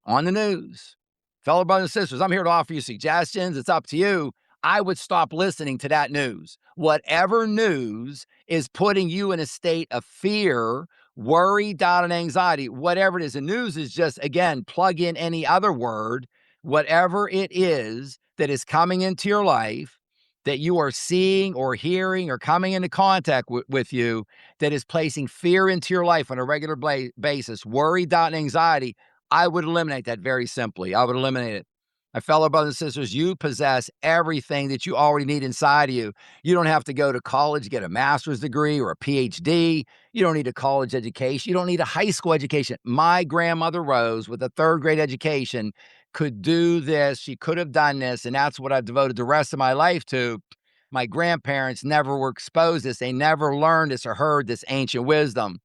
on the news. Fellow brothers and sisters, I'm here to offer you suggestions. It's up to you. I would stop listening to that news. Whatever news is putting you in a state of fear, worry, doubt, and anxiety, whatever it is, the news is just, again, plug in any other word, whatever it is that is coming into your life that you are seeing or hearing or coming into contact with you that is placing fear into your life on a regular basis, worry, doubt, and anxiety, I would eliminate that very simply. I would eliminate it. My fellow brothers and sisters, you possess everything that you already need inside of you. You don't have to go to college, get a master's degree or a PhD. You don't need a college education. You don't need a high school education. My grandmother Rose, with a third grade education, could do this. She could have done this. And that's what I've devoted the rest of my life to. My grandparents never were exposed to this. They never learned this or heard this ancient wisdom.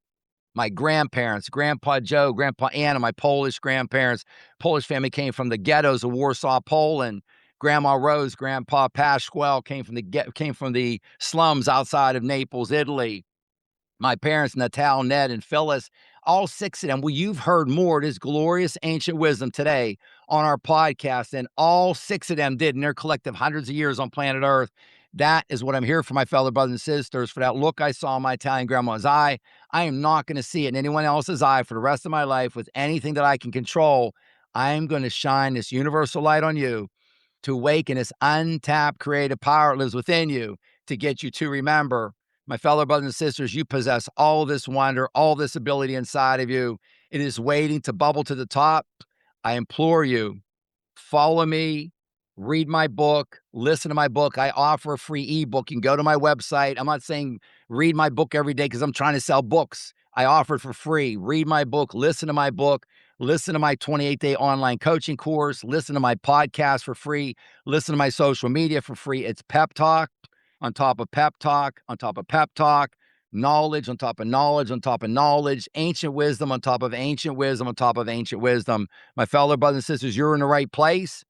My grandparents, Grandpa Joe, Grandpa Anna, my Polish grandparents, Polish family came from the ghettos of Warsaw, Poland. Grandma Rose, Grandpa Pasquale came from the slums outside of Naples, Italy. My parents, Natal, Ned, and Phyllis, all six of them. Well, you've heard more of this glorious ancient wisdom today on our podcast than all six of them did in their collective hundreds of years on planet Earth. That is what I'm here for, my fellow brothers and sisters. For that look I saw in my Italian grandma's eye, I am not going to see it in anyone else's eye for the rest of my life with anything that I can control. I am going to shine this universal light on you to awaken this untapped creative power that lives within you to get you to remember, my fellow brothers and sisters, you possess all this wonder, all this ability inside of you. It is waiting to bubble to the top. I implore you, follow me, read my book, listen to my book. I offer a free ebook. You can go to my website. I'm not saying read my book every day because I'm trying to sell books. I offer it for free. Read my book, listen to my book, listen to my 28-day online coaching course, listen to my podcast for free, listen to my social media for free. It's Pep Talk on top of Pep Talk, on top of Pep Talk, knowledge on top of knowledge on top of knowledge, ancient wisdom on top of ancient wisdom on top of ancient wisdom. My fellow brothers and sisters, you're in the right place.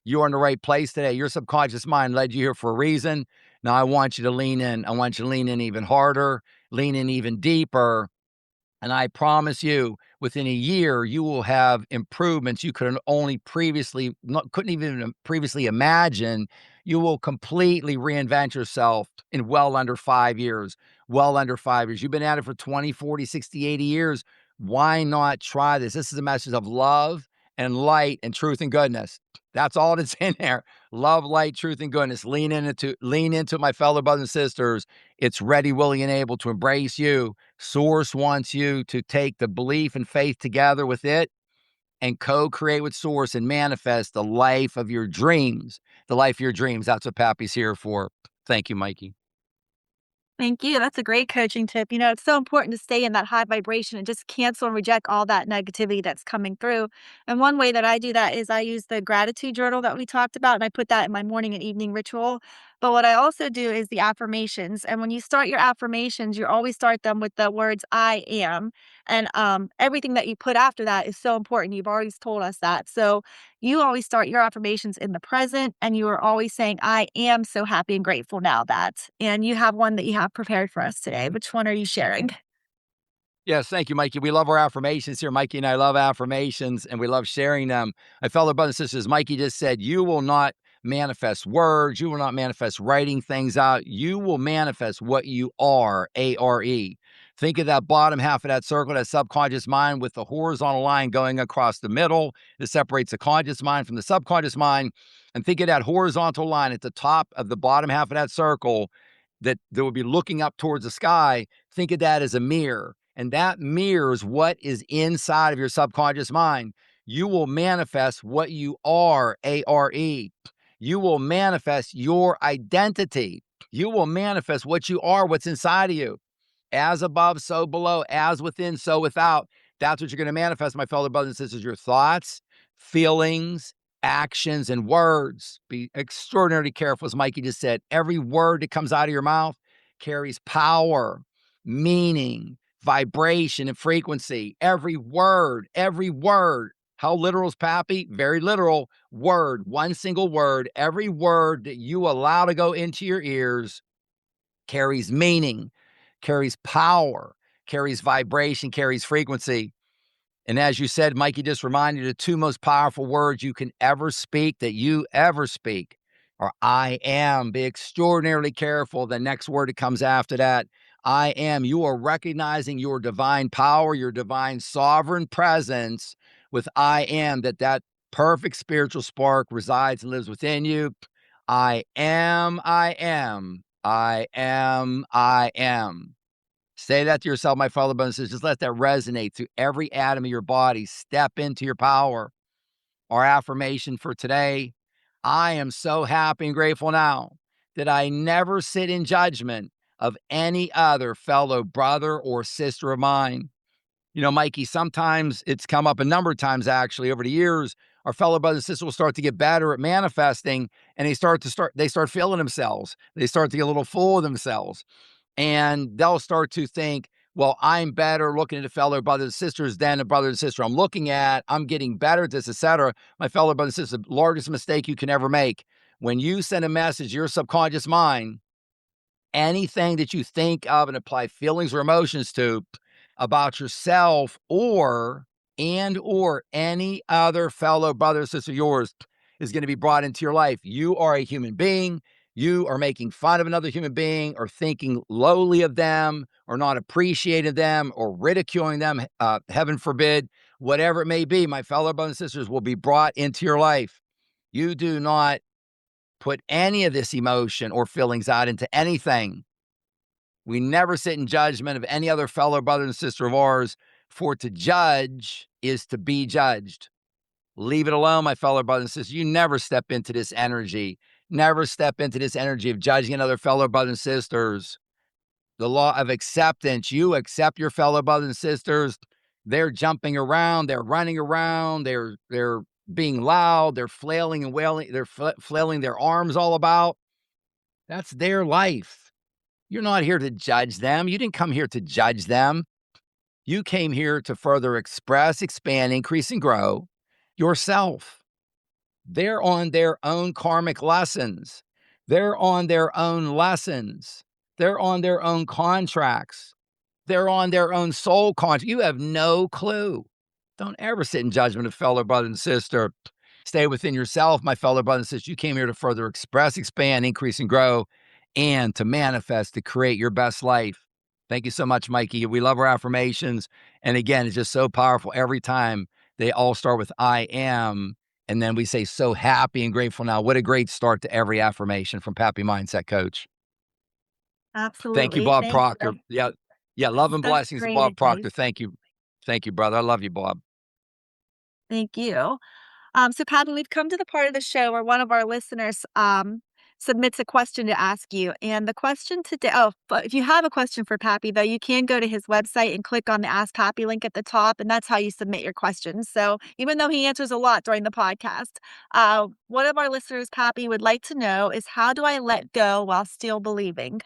You're in the right place today. Your subconscious mind led you here for a reason. Now I want you to lean in. I want you to lean in even harder, lean in even deeper. And I promise you, within a year, you will have improvements you couldn't only previously, couldn't even previously imagine. You will completely reinvent yourself in well under 5 years. Well under 5 years. You've been at it for 20, 40, 60, 80 years. Why not try this? This is a message of love and light and truth and goodness. That's all that's in there. Love, light, truth, and goodness. Lean into my fellow brothers and sisters. It's ready, willing, and able to embrace you. Source wants you to take the belief and faith together with it and co-create with Source and manifest the life of your dreams. The life of your dreams. That's what Pappy's here for. Thank you, Mikey. Thank you. That's a great coaching tip. It's so important to stay in that high vibration and just cancel and reject all that negativity that's coming through. And one way that I do that is I use the gratitude journal that we talked about, and I put that in my morning and evening ritual. But what I also do is the affirmations. And when you start your affirmations, you always start them with the words I am. And everything that you put after that is so important. You've always told us that. So you always start your affirmations in the present, and you are always saying, I am so happy and grateful now that. And you have one that you have prepared for us today. Which one are you sharing? Yes, thank you, Mikey. We love our affirmations here. Mikey and I love affirmations and we love sharing them. My fellow brothers and sisters, Mikey just said, you will not manifest words. You will not manifest writing things out. You will manifest what you are, A-R-E. Think of that bottom half of that circle, that subconscious mind with the horizontal line going across the middle. It separates the conscious mind from the subconscious mind. And think of that horizontal line at the top of the bottom half of that circle that would be looking up towards the sky. Think of that as a mirror. And that mirrors what is inside of your subconscious mind. You will manifest what you are, A-R-E. You will manifest your identity. You will manifest what you are, what's inside of you. As above, so below, as within, so without. That's what you're going to manifest, my fellow brothers and sisters. Your thoughts, feelings, actions, and words. Be extraordinarily careful, as Mikey just said. Every word that comes out of your mouth carries power, meaning, vibration, and frequency. Every word, every word. How literal is Pappy? Very literal. Word, one single word. Every word that you allow to go into your ears carries meaning, carries power, carries vibration, carries frequency. And as you said, Mikey just reminded you the two most powerful words you can ever speak, that you ever speak, are I am. Be extraordinarily careful. The next word that comes after that, I am. You are recognizing your divine power, your divine sovereign presence with I am, that perfect spiritual spark resides and lives within you. I am, I am, I am, I am. Say that to yourself, my fellow brothers and sisters. Just let that resonate through every atom of your body. Step into your power. Our affirmation for today, I am so happy and grateful now that I never sit in judgment of any other fellow brother or sister of mine. Mikey, sometimes it's come up a number of times actually over the years. Our fellow brothers and sisters will start to get better at manifesting, and they start feeling themselves. They start to get a little full of themselves. And they'll start to think, well, I'm better looking at a fellow brothers and sisters than a brother and sister I'm looking at. I'm getting better at this, etc. My fellow brothers and sisters, the largest mistake you can ever make. When you send a message to your subconscious mind, anything that you think of and apply feelings or emotions to about yourself or any other fellow brother or sister of yours is going to be brought into your life. You are a human being. You are making fun of another human being or thinking lowly of them or not appreciating them or ridiculing them, heaven forbid, whatever it may be, my fellow brothers and sisters will be brought into your life. You do not put any of this emotion or feelings out into anything. We never sit in judgment of any other fellow brother and sister of ours, for to judge is to be judged. Leave it alone, my fellow brothers and sisters. You never step into this energy. Never step into this energy of judging another fellow brothers and sisters. The law of acceptance. You accept your fellow brothers and sisters. They're jumping around. They're running around. They're being loud. They're flailing and wailing. They're flailing their arms all about. That's their life. You're not here to judge them. You didn't come here to judge them. You came here to further express, expand, increase, and grow yourself. They're on their own karmic lessons. They're on their own lessons. They're on their own contracts. They're on their own soul contract. You have no clue. Don't ever sit in judgment of fellow brother and sister. Stay within yourself, my fellow brother and sister. You came here to further express, expand, increase, and grow, and to manifest, to create your best life. Thank you so much, Mikey. We love our affirmations. And again, it's just so powerful every time. They all start with I am. And then we say, so happy and grateful now. What a great start to every affirmation from Pappy Mindset Coach. Thank you, Absolutely. Bob Thank Proctor. you. Yeah. Yeah. That's Love and such blessings to great Bob advice. Proctor. Thank you. Thank you, brother. I love you, Bob. Thank you. So, Patty, we've come to the part of the show where one of our listeners submits a question to ask you. And the question today, oh, but if you have a question for Pappy, though, you can go to his website and click on the Ask Pappy link at the top, and that's how you submit your questions. So even though he answers a lot during the podcast, one of our listeners, Pappy, would like to know is how do I let go while still believing?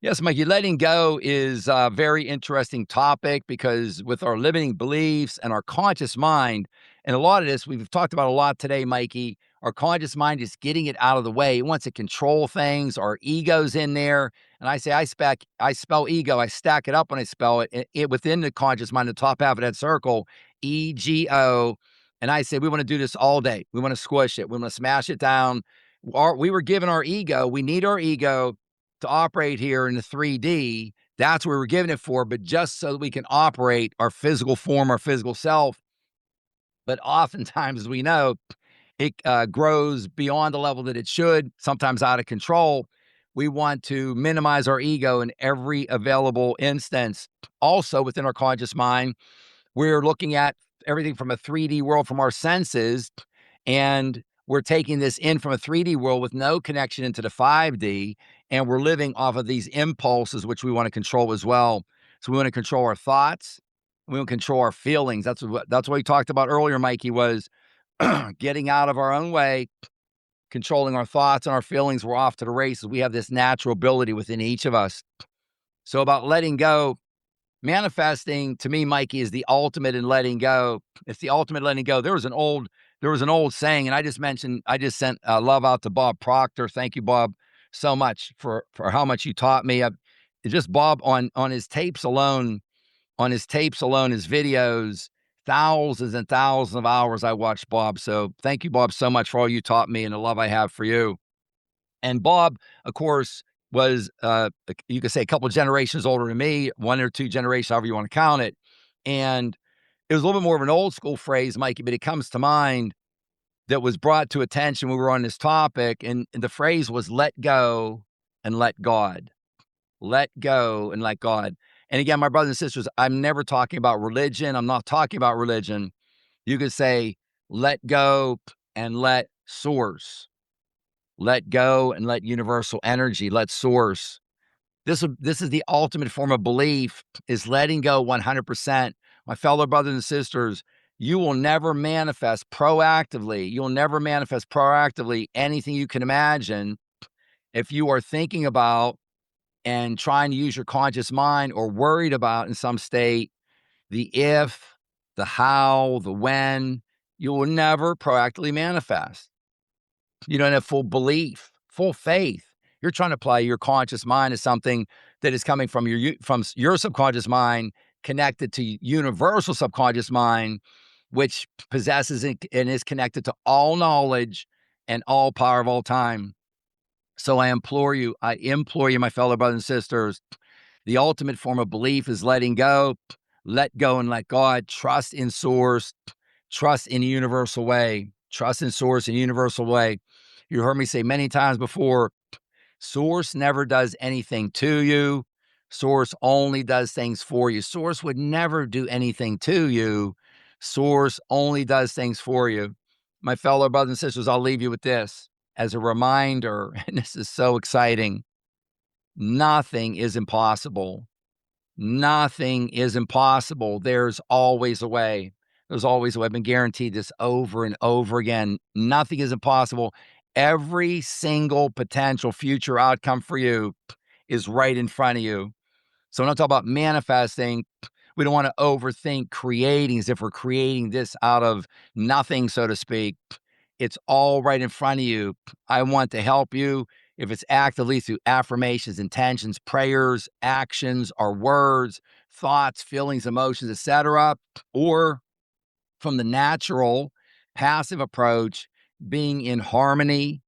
Yes, Mikey, letting go is a very interesting topic because with our limiting beliefs and our conscious mind, and a lot of this we've talked about a lot today, Mikey, our conscious mind is getting it out of the way. It wants to control things. Our ego's in there. And I say, I spell ego, I stack it up when I spell it, within the conscious mind, the top half of that circle, ego. And I say, we want to do this all day. We want to squish it. We want to smash it down. We were given our ego. We need our ego to operate here in the 3D. That's what we were given it for, but just so that we can operate our physical form, our physical self. But oftentimes, as we know, it grows beyond the level that it should, sometimes out of control. We want to minimize our ego in every available instance. Also, within our conscious mind, we're looking at everything from a 3D world from our senses, and we're taking this in from a 3D world with no connection into the 5D, and we're living off of these impulses, which we want to control as well. So we want to control our thoughts. We want to control our feelings. That's what we talked about earlier, Mikey, was getting out of our own way, controlling our thoughts and our feelings. We're off to the races. We have this natural ability within each of us. So about letting go, manifesting to me, Mikey, is the ultimate in letting go. It's the ultimate letting go. There was an old saying, and I just sent love out to Bob Proctor. Thank you, Bob, so much for how much you taught me. It's just Bob on his tapes alone, his videos, thousands and thousands of hours I watched Bob. So thank you, Bob, so much for all you taught me and the love I have for you. And Bob, of course, was, you could say a couple of generations older than me, one or two generations, however you want to count it. And it was a little bit more of an old school phrase, Mikey, but it comes to mind that was brought to attention when we were on this topic. And the phrase was let go and let God. Let go and let God. And again, my brothers and sisters, I'm never talking about religion. I'm not talking about religion. You could say let go and let source. Let go and let universal energy, let source. This is the ultimate form of belief, is letting go 100%. My fellow brothers and sisters, you will never manifest proactively. You'll never manifest proactively anything you can imagine if you are thinking about and trying to use your conscious mind or worried about in some state the if, the how, the when. You will never proactively manifest. You don't have full belief, full faith. You're trying to apply your conscious mind to something that is coming from your subconscious mind, connected to universal subconscious mind, which possesses and is connected to all knowledge and all power of all time. So I implore you, my fellow brothers and sisters, the ultimate form of belief is letting go. Let go and let God. Trust in source. Trust in a universal way. Trust in source in a universal way. You heard me say many times before, source never does anything to you. Source only does things for you. Source would never do anything to you. Source only does things for you. My fellow brothers and sisters, I'll leave you with this as a reminder, and this is so exciting. Nothing is impossible. Nothing is impossible. There's always a way. There's always a way. I've been guaranteed this over and over again. Nothing is impossible. Every single potential future outcome for you is right in front of you. So when I talk about manifesting, we don't want to overthink creating as if we're creating this out of nothing, so to speak. It's all right in front of you. I want to help you. If it's actively through affirmations, intentions, prayers, actions, or words, thoughts, feelings, emotions, etc., or from the natural, passive approach, being in harmony,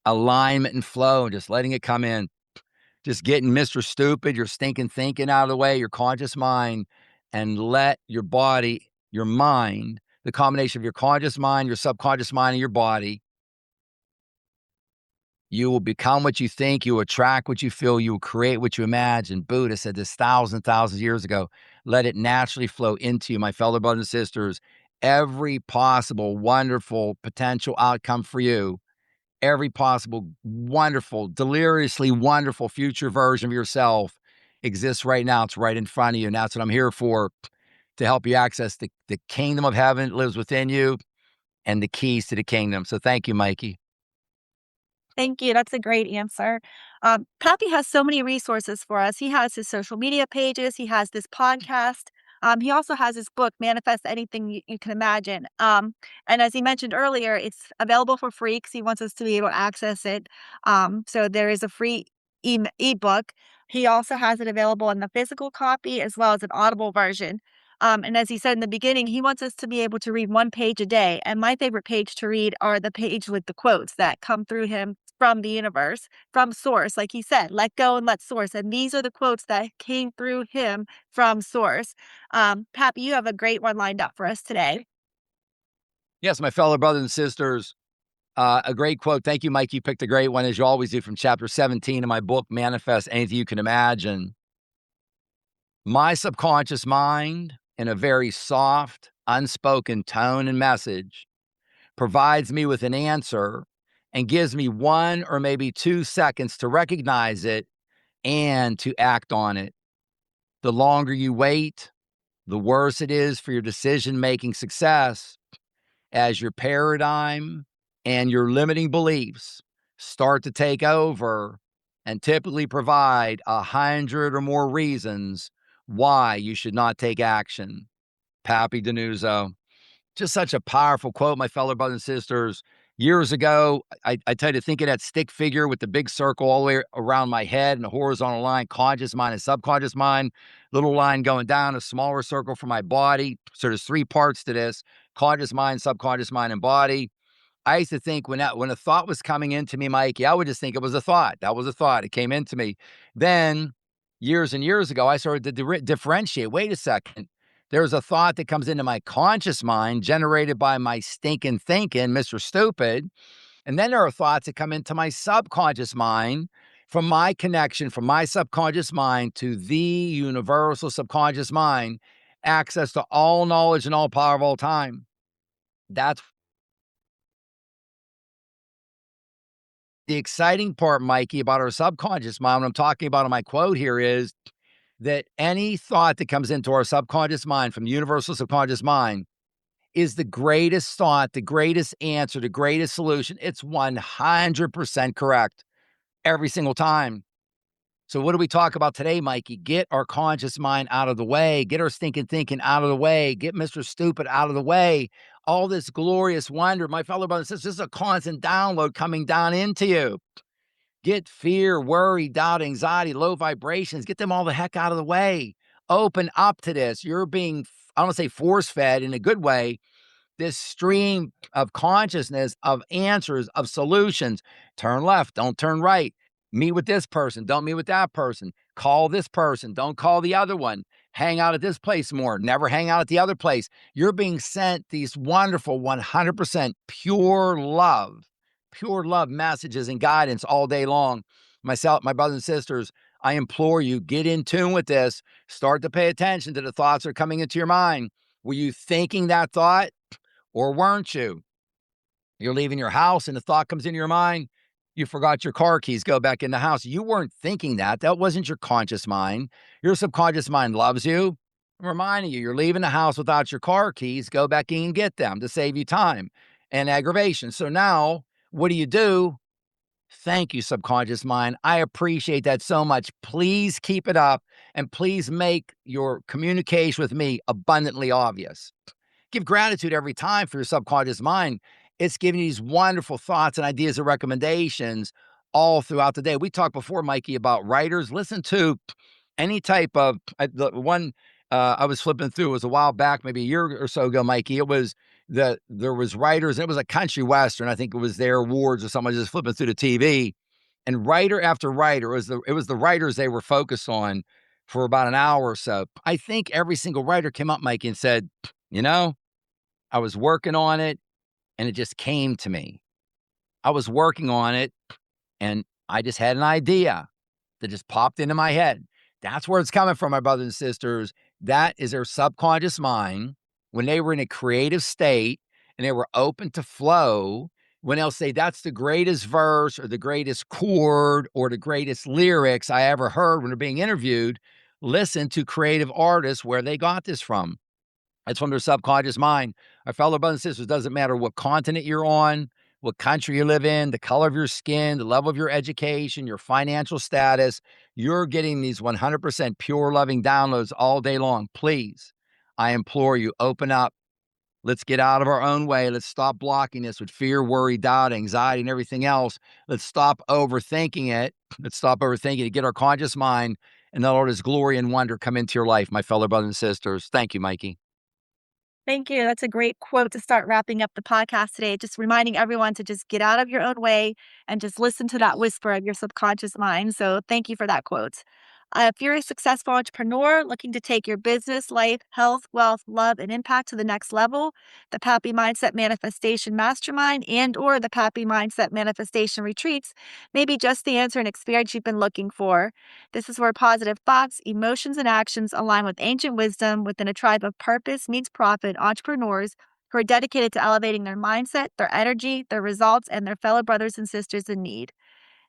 alignment, and flow, and just letting it come in. Just getting Mr. Stupid, your stinking thinking out of the way, your conscious mind, and let your body, your mind, the combination of your conscious mind, your subconscious mind, and your body. You will become what you think, you attract what you feel, you will create what you imagine. Buddha said this thousands of years ago. Let it naturally flow into you, my fellow brothers and sisters. Every possible, wonderful, potential outcome for you every possible wonderful, deliriously wonderful future version of yourself exists right now. It's right in front of you. And that's what I'm here for, to help you access the kingdom of heaven that lives within you and the keys to the kingdom. So thank you, Mikey. Thank you. That's a great answer. Pappy has so many resources for us. He has his social media pages. He has this podcast. He also has his book, Manifest Anything You Can Imagine. And as he mentioned earlier, it's available for free because he wants us to be able to access it. So there is a free ebook. He also has it available in the physical copy as well as an audible version. And as he said in the beginning, he wants us to be able to read one page a day. And my favorite page to read are the page with the quotes that come through him from the universe, from source. Like he said, let go and let source. And these are the quotes that came through him from source. Pappy, you have a great one lined up for us today. Yes, my fellow brothers and sisters, a great quote. Thank you, Mike. You picked a great one, as you always do, from chapter 17 of my book, Manifest Anything You Can Imagine. My subconscious mind, in a very soft, unspoken tone and message, provides me with an answer and gives me 1 or maybe 2 seconds to recognize it and to act on it. The longer you wait, the worse it is for your decision-making success, as your paradigm and your limiting beliefs start to take over and typically provide 100 or more reasons why you should not take action. Papi DiNuzzo. Just such a powerful quote, my fellow brothers and sisters. Years ago, I tell you to think of that stick figure with the big circle all the way around my head and a horizontal line, conscious mind and subconscious mind, little line going down, a smaller circle for my body. So there's 3 parts to this: conscious mind, subconscious mind, and body. I used to think when a thought was coming into me, Mikey, I would just think it was a thought. That was a thought. It came into me. Then years and years ago, I started to differentiate. Wait a second. There's a thought that comes into my conscious mind generated by my stinking thinking, Mr. Stupid. And then there are thoughts that come into my subconscious mind from my connection from my subconscious mind to the universal subconscious mind, access to all knowledge and all power of all time. That's the exciting part, Mikey, about our subconscious mind, what I'm talking about in my quote here, is that any thought that comes into our subconscious mind from the universal subconscious mind is the greatest thought, the greatest answer, the greatest solution. It's 100% correct every single time. So what do we talk about today, Mikey? Get our conscious mind out of the way. Get our stinking thinking out of the way. Get Mr. Stupid out of the way. All this glorious wonder, my fellow brothers and sisters, this is a constant download coming down into you. Get fear, worry, doubt, anxiety, low vibrations. Get them all the heck out of the way. Open up to this. You're being, I don't want to say force fed in a good way, this stream of consciousness, of answers, of solutions. Turn left, don't turn right. Meet with this person, don't meet with that person. Call this person, don't call the other one. Hang out at this place more, never hang out at the other place. You're being sent these wonderful 100% pure love messages and guidance all day long. Myself, my brothers and sisters, I implore you, get in tune with this. Start to pay attention to the thoughts that are coming into your mind. Were you thinking that thought? Or weren't you? You're leaving your house and the thought comes into your mind, you forgot your car keys, go back in the house. You weren't thinking that. That wasn't your conscious mind. Your subconscious mind loves you. I'm reminding you, you're leaving the house without your car keys, go back in and get them to save you time and aggravation. So now, what do? Thank you, subconscious mind. I appreciate that so much. Please keep it up and please make your communication with me abundantly obvious. Give gratitude every time for your subconscious mind. It's giving you these wonderful thoughts and ideas and recommendations all throughout the day. We talked before, Mikey, about writers. Listen to any type of the one I was flipping through, it was a while back, maybe a year or so ago, Mikey. It was there was writers, and it was a country western. I think it was their awards or something. I was just flipping through the TV, and writer after writer, it was the writers they were focused on for about an hour or so. I think every single writer came up, Mikey, and said, you know, I was working on it and it just came to me. I was working on it and I just had an idea that just popped into my head. That's where it's coming from, my brothers and sisters. That is their subconscious mind when they were in a creative state and they were open to flow. when they'll say that's the greatest verse or the greatest chord or the greatest lyrics I ever heard when they're being interviewed, listen to creative artists where they got this from. It's from their subconscious mind. Our fellow brothers and sisters, doesn't matter what continent you're on, what country you live in, the color of your skin, the level of your education, your financial status, you're getting these 100% pure, loving downloads all day long. Please, I implore you, open up. Let's get out of our own way. Let's stop blocking this with fear, worry, doubt, anxiety, and everything else. Let's stop overthinking it. Let's stop overthinking it. Get our conscious mind, and let all this glory and wonder come into your life, my fellow brothers and sisters. Thank you, Mikey. Thank you. That's a great quote to start wrapping up the podcast today. Just reminding everyone to just get out of your own way and just listen to that whisper of your subconscious mind. So, thank you for that quote. If you're a successful entrepreneur looking to take your business, life, health, wealth, love, and impact to the next level, the Pappy Mindset Manifestation Mastermind and/or the Pappy Mindset Manifestation Retreats may be just the answer and experience you've been looking for. This is where positive thoughts, emotions, and actions align with ancient wisdom within a tribe of purpose meets profit entrepreneurs who are dedicated to elevating their mindset, their energy, their results, and their fellow brothers and sisters in need.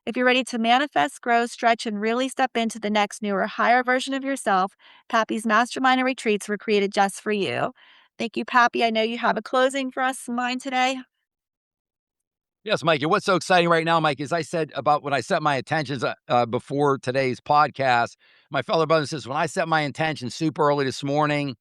If you're ready to manifest, grow, stretch, and really step into the next newer, higher version of yourself, Pappy's Mastermind and Retreats were created just for you. Thank you, Pappy. I know you have a closing for us, mine today. Yes, Mikey. What's so exciting right now, Mike, is I said about when I set my intentions before today's podcast, my fellow brothers and sisters, when I set my intentions super early this morning,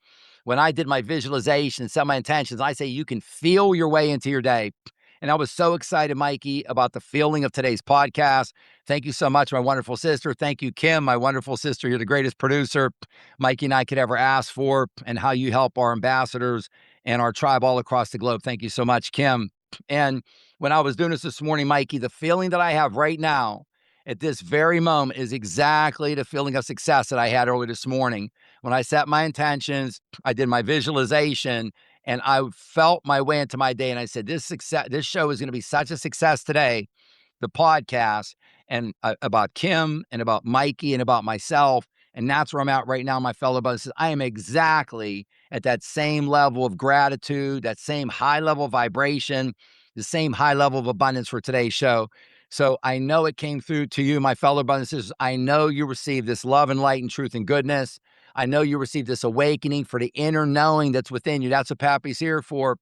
when I did my visualization and set my intentions, I say you can feel your way into your day. And I was so excited, Mikey, about the feeling of today's podcast. Thank you so much, my wonderful sister. Thank you, Kim, my wonderful sister. You're the greatest producer Mikey and I could ever ask for, and how you help our ambassadors and our tribe all across the globe. Thank you so much, Kim. And when I was doing this morning, Mikey, the feeling that I have right now at this very moment is exactly the feeling of success that I had early this morning. When I set my intentions, I did my visualization, and I felt my way into my day. And I said, this show is going to be such a success today, the podcast, and about Kim and about Mikey and about myself. And that's where I'm at right now, my fellow brothers. I am exactly at that same level of gratitude, that same high level of vibration, the same high level of abundance for today's show. So I know it came through to you, my fellow brothers and sisters. I know you received this love and light and truth and goodness. I know you received this awakening for the inner knowing that's within you. That's what Pappy's here for.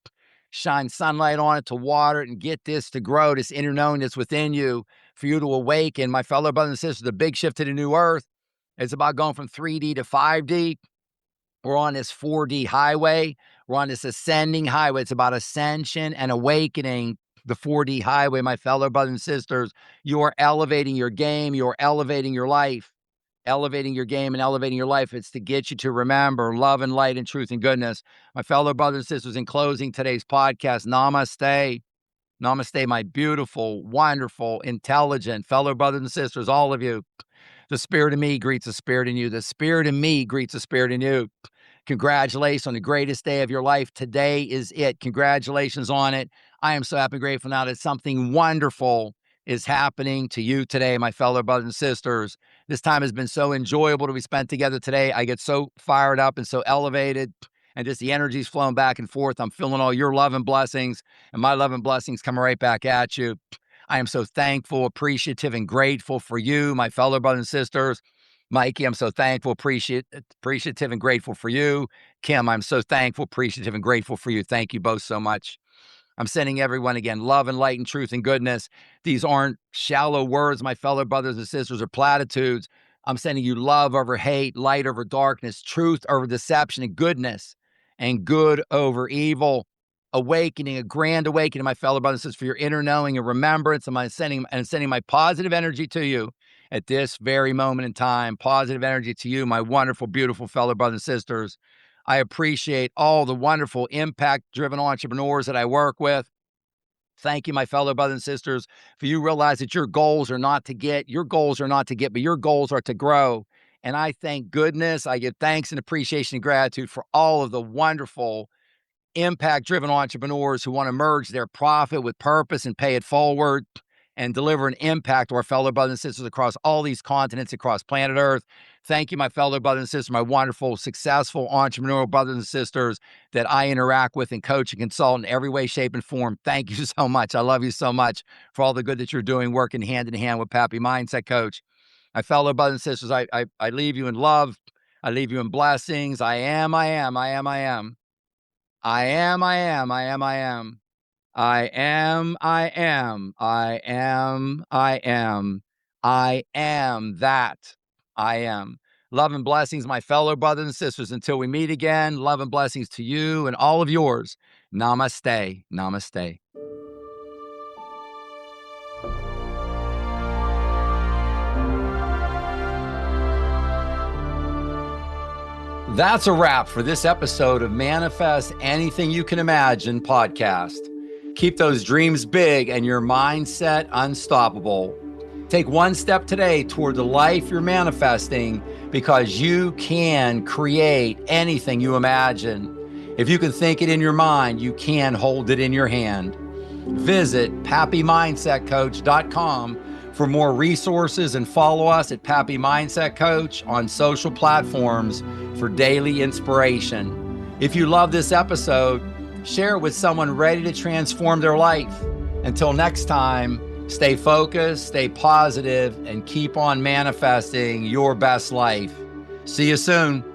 Shine sunlight on it, to water it, and get this to grow, this inner knowing that's within you, for you to awaken. My fellow brothers and sisters, the big shift to the new earth, it's about going from 3D to 5D. We're on this 4D highway. We're on this ascending highway. It's about ascension and awakening, the 4D highway, my fellow brothers and sisters. You are elevating your game. You are elevating your life. Elevating your game and elevating your life. It's to get you to remember love and light and truth and goodness. My fellow brothers and sisters, in closing today's podcast, namaste. Namaste, my beautiful, wonderful, intelligent fellow brothers and sisters, all of you. The spirit in me greets the spirit in you. The spirit in me greets the spirit in you. Congratulations on the greatest day of your life. Today is it. Congratulations on it. I am so happy and grateful now that something wonderful is happening to you today, my fellow brothers and sisters. This time has been so enjoyable to be spent together today. I get so fired up and so elevated, and just the energy's flowing back and forth. I'm feeling all your love and blessings, and my love and blessings coming right back at you. I am so thankful, appreciative, and grateful for you, my fellow brothers and sisters. Mikey, I'm so thankful, appreciative, and grateful for you. Kim, I'm so thankful, appreciative, and grateful for you. Thank you both so much. I'm sending everyone again love and light and truth and goodness. These aren't shallow words, my fellow brothers and sisters, or platitudes. I'm sending you love over hate, light over darkness, truth over deception, and goodness, and good over evil. Awakening, a grand awakening, my fellow brothers and sisters, for your inner knowing and remembrance. I'm sending my positive energy to you at this very moment in time. Positive energy to you, my wonderful, beautiful fellow brothers and sisters. I appreciate all the wonderful impact-driven entrepreneurs that I work with. Thank you, my fellow brothers and sisters, for you realize that your goals are not to get, but your goals are to grow. And I thank goodness, I give thanks and appreciation and gratitude for all of the wonderful impact-driven entrepreneurs who want to merge their profit with purpose and pay it forward and deliver an impact to our fellow brothers and sisters across all these continents, across planet Earth. Thank you, my fellow brothers and sisters, my wonderful, successful entrepreneurial brothers and sisters that I interact with and coach and consult in every way, shape, and form. Thank you so much. I love you so much for all the good that you're doing, working hand in hand with Papi Mindset Coach. My fellow brothers and sisters, I leave you in love. I leave you in blessings. I am, I am, I am, I am. I am, I am, I am, I am. I am, I am, I am, I am. I am that I am. Love and blessings, my fellow brothers and sisters. Until we meet again, love and blessings to you and all of yours. Namaste. Namaste. That's a wrap for this episode of Manifest Anything You Can Imagine podcast. Keep those dreams big and your mindset unstoppable. Take one step today toward the life you're manifesting because you can create anything you imagine. If you can think it in your mind, you can hold it in your hand. Visit PapiMindsetCoach.com for more resources and follow us at Papi Mindset Coach on social platforms for daily inspiration. If you love this episode, share it with someone ready to transform their life. Until next time, stay focused, stay positive, and keep on manifesting your best life. See you soon.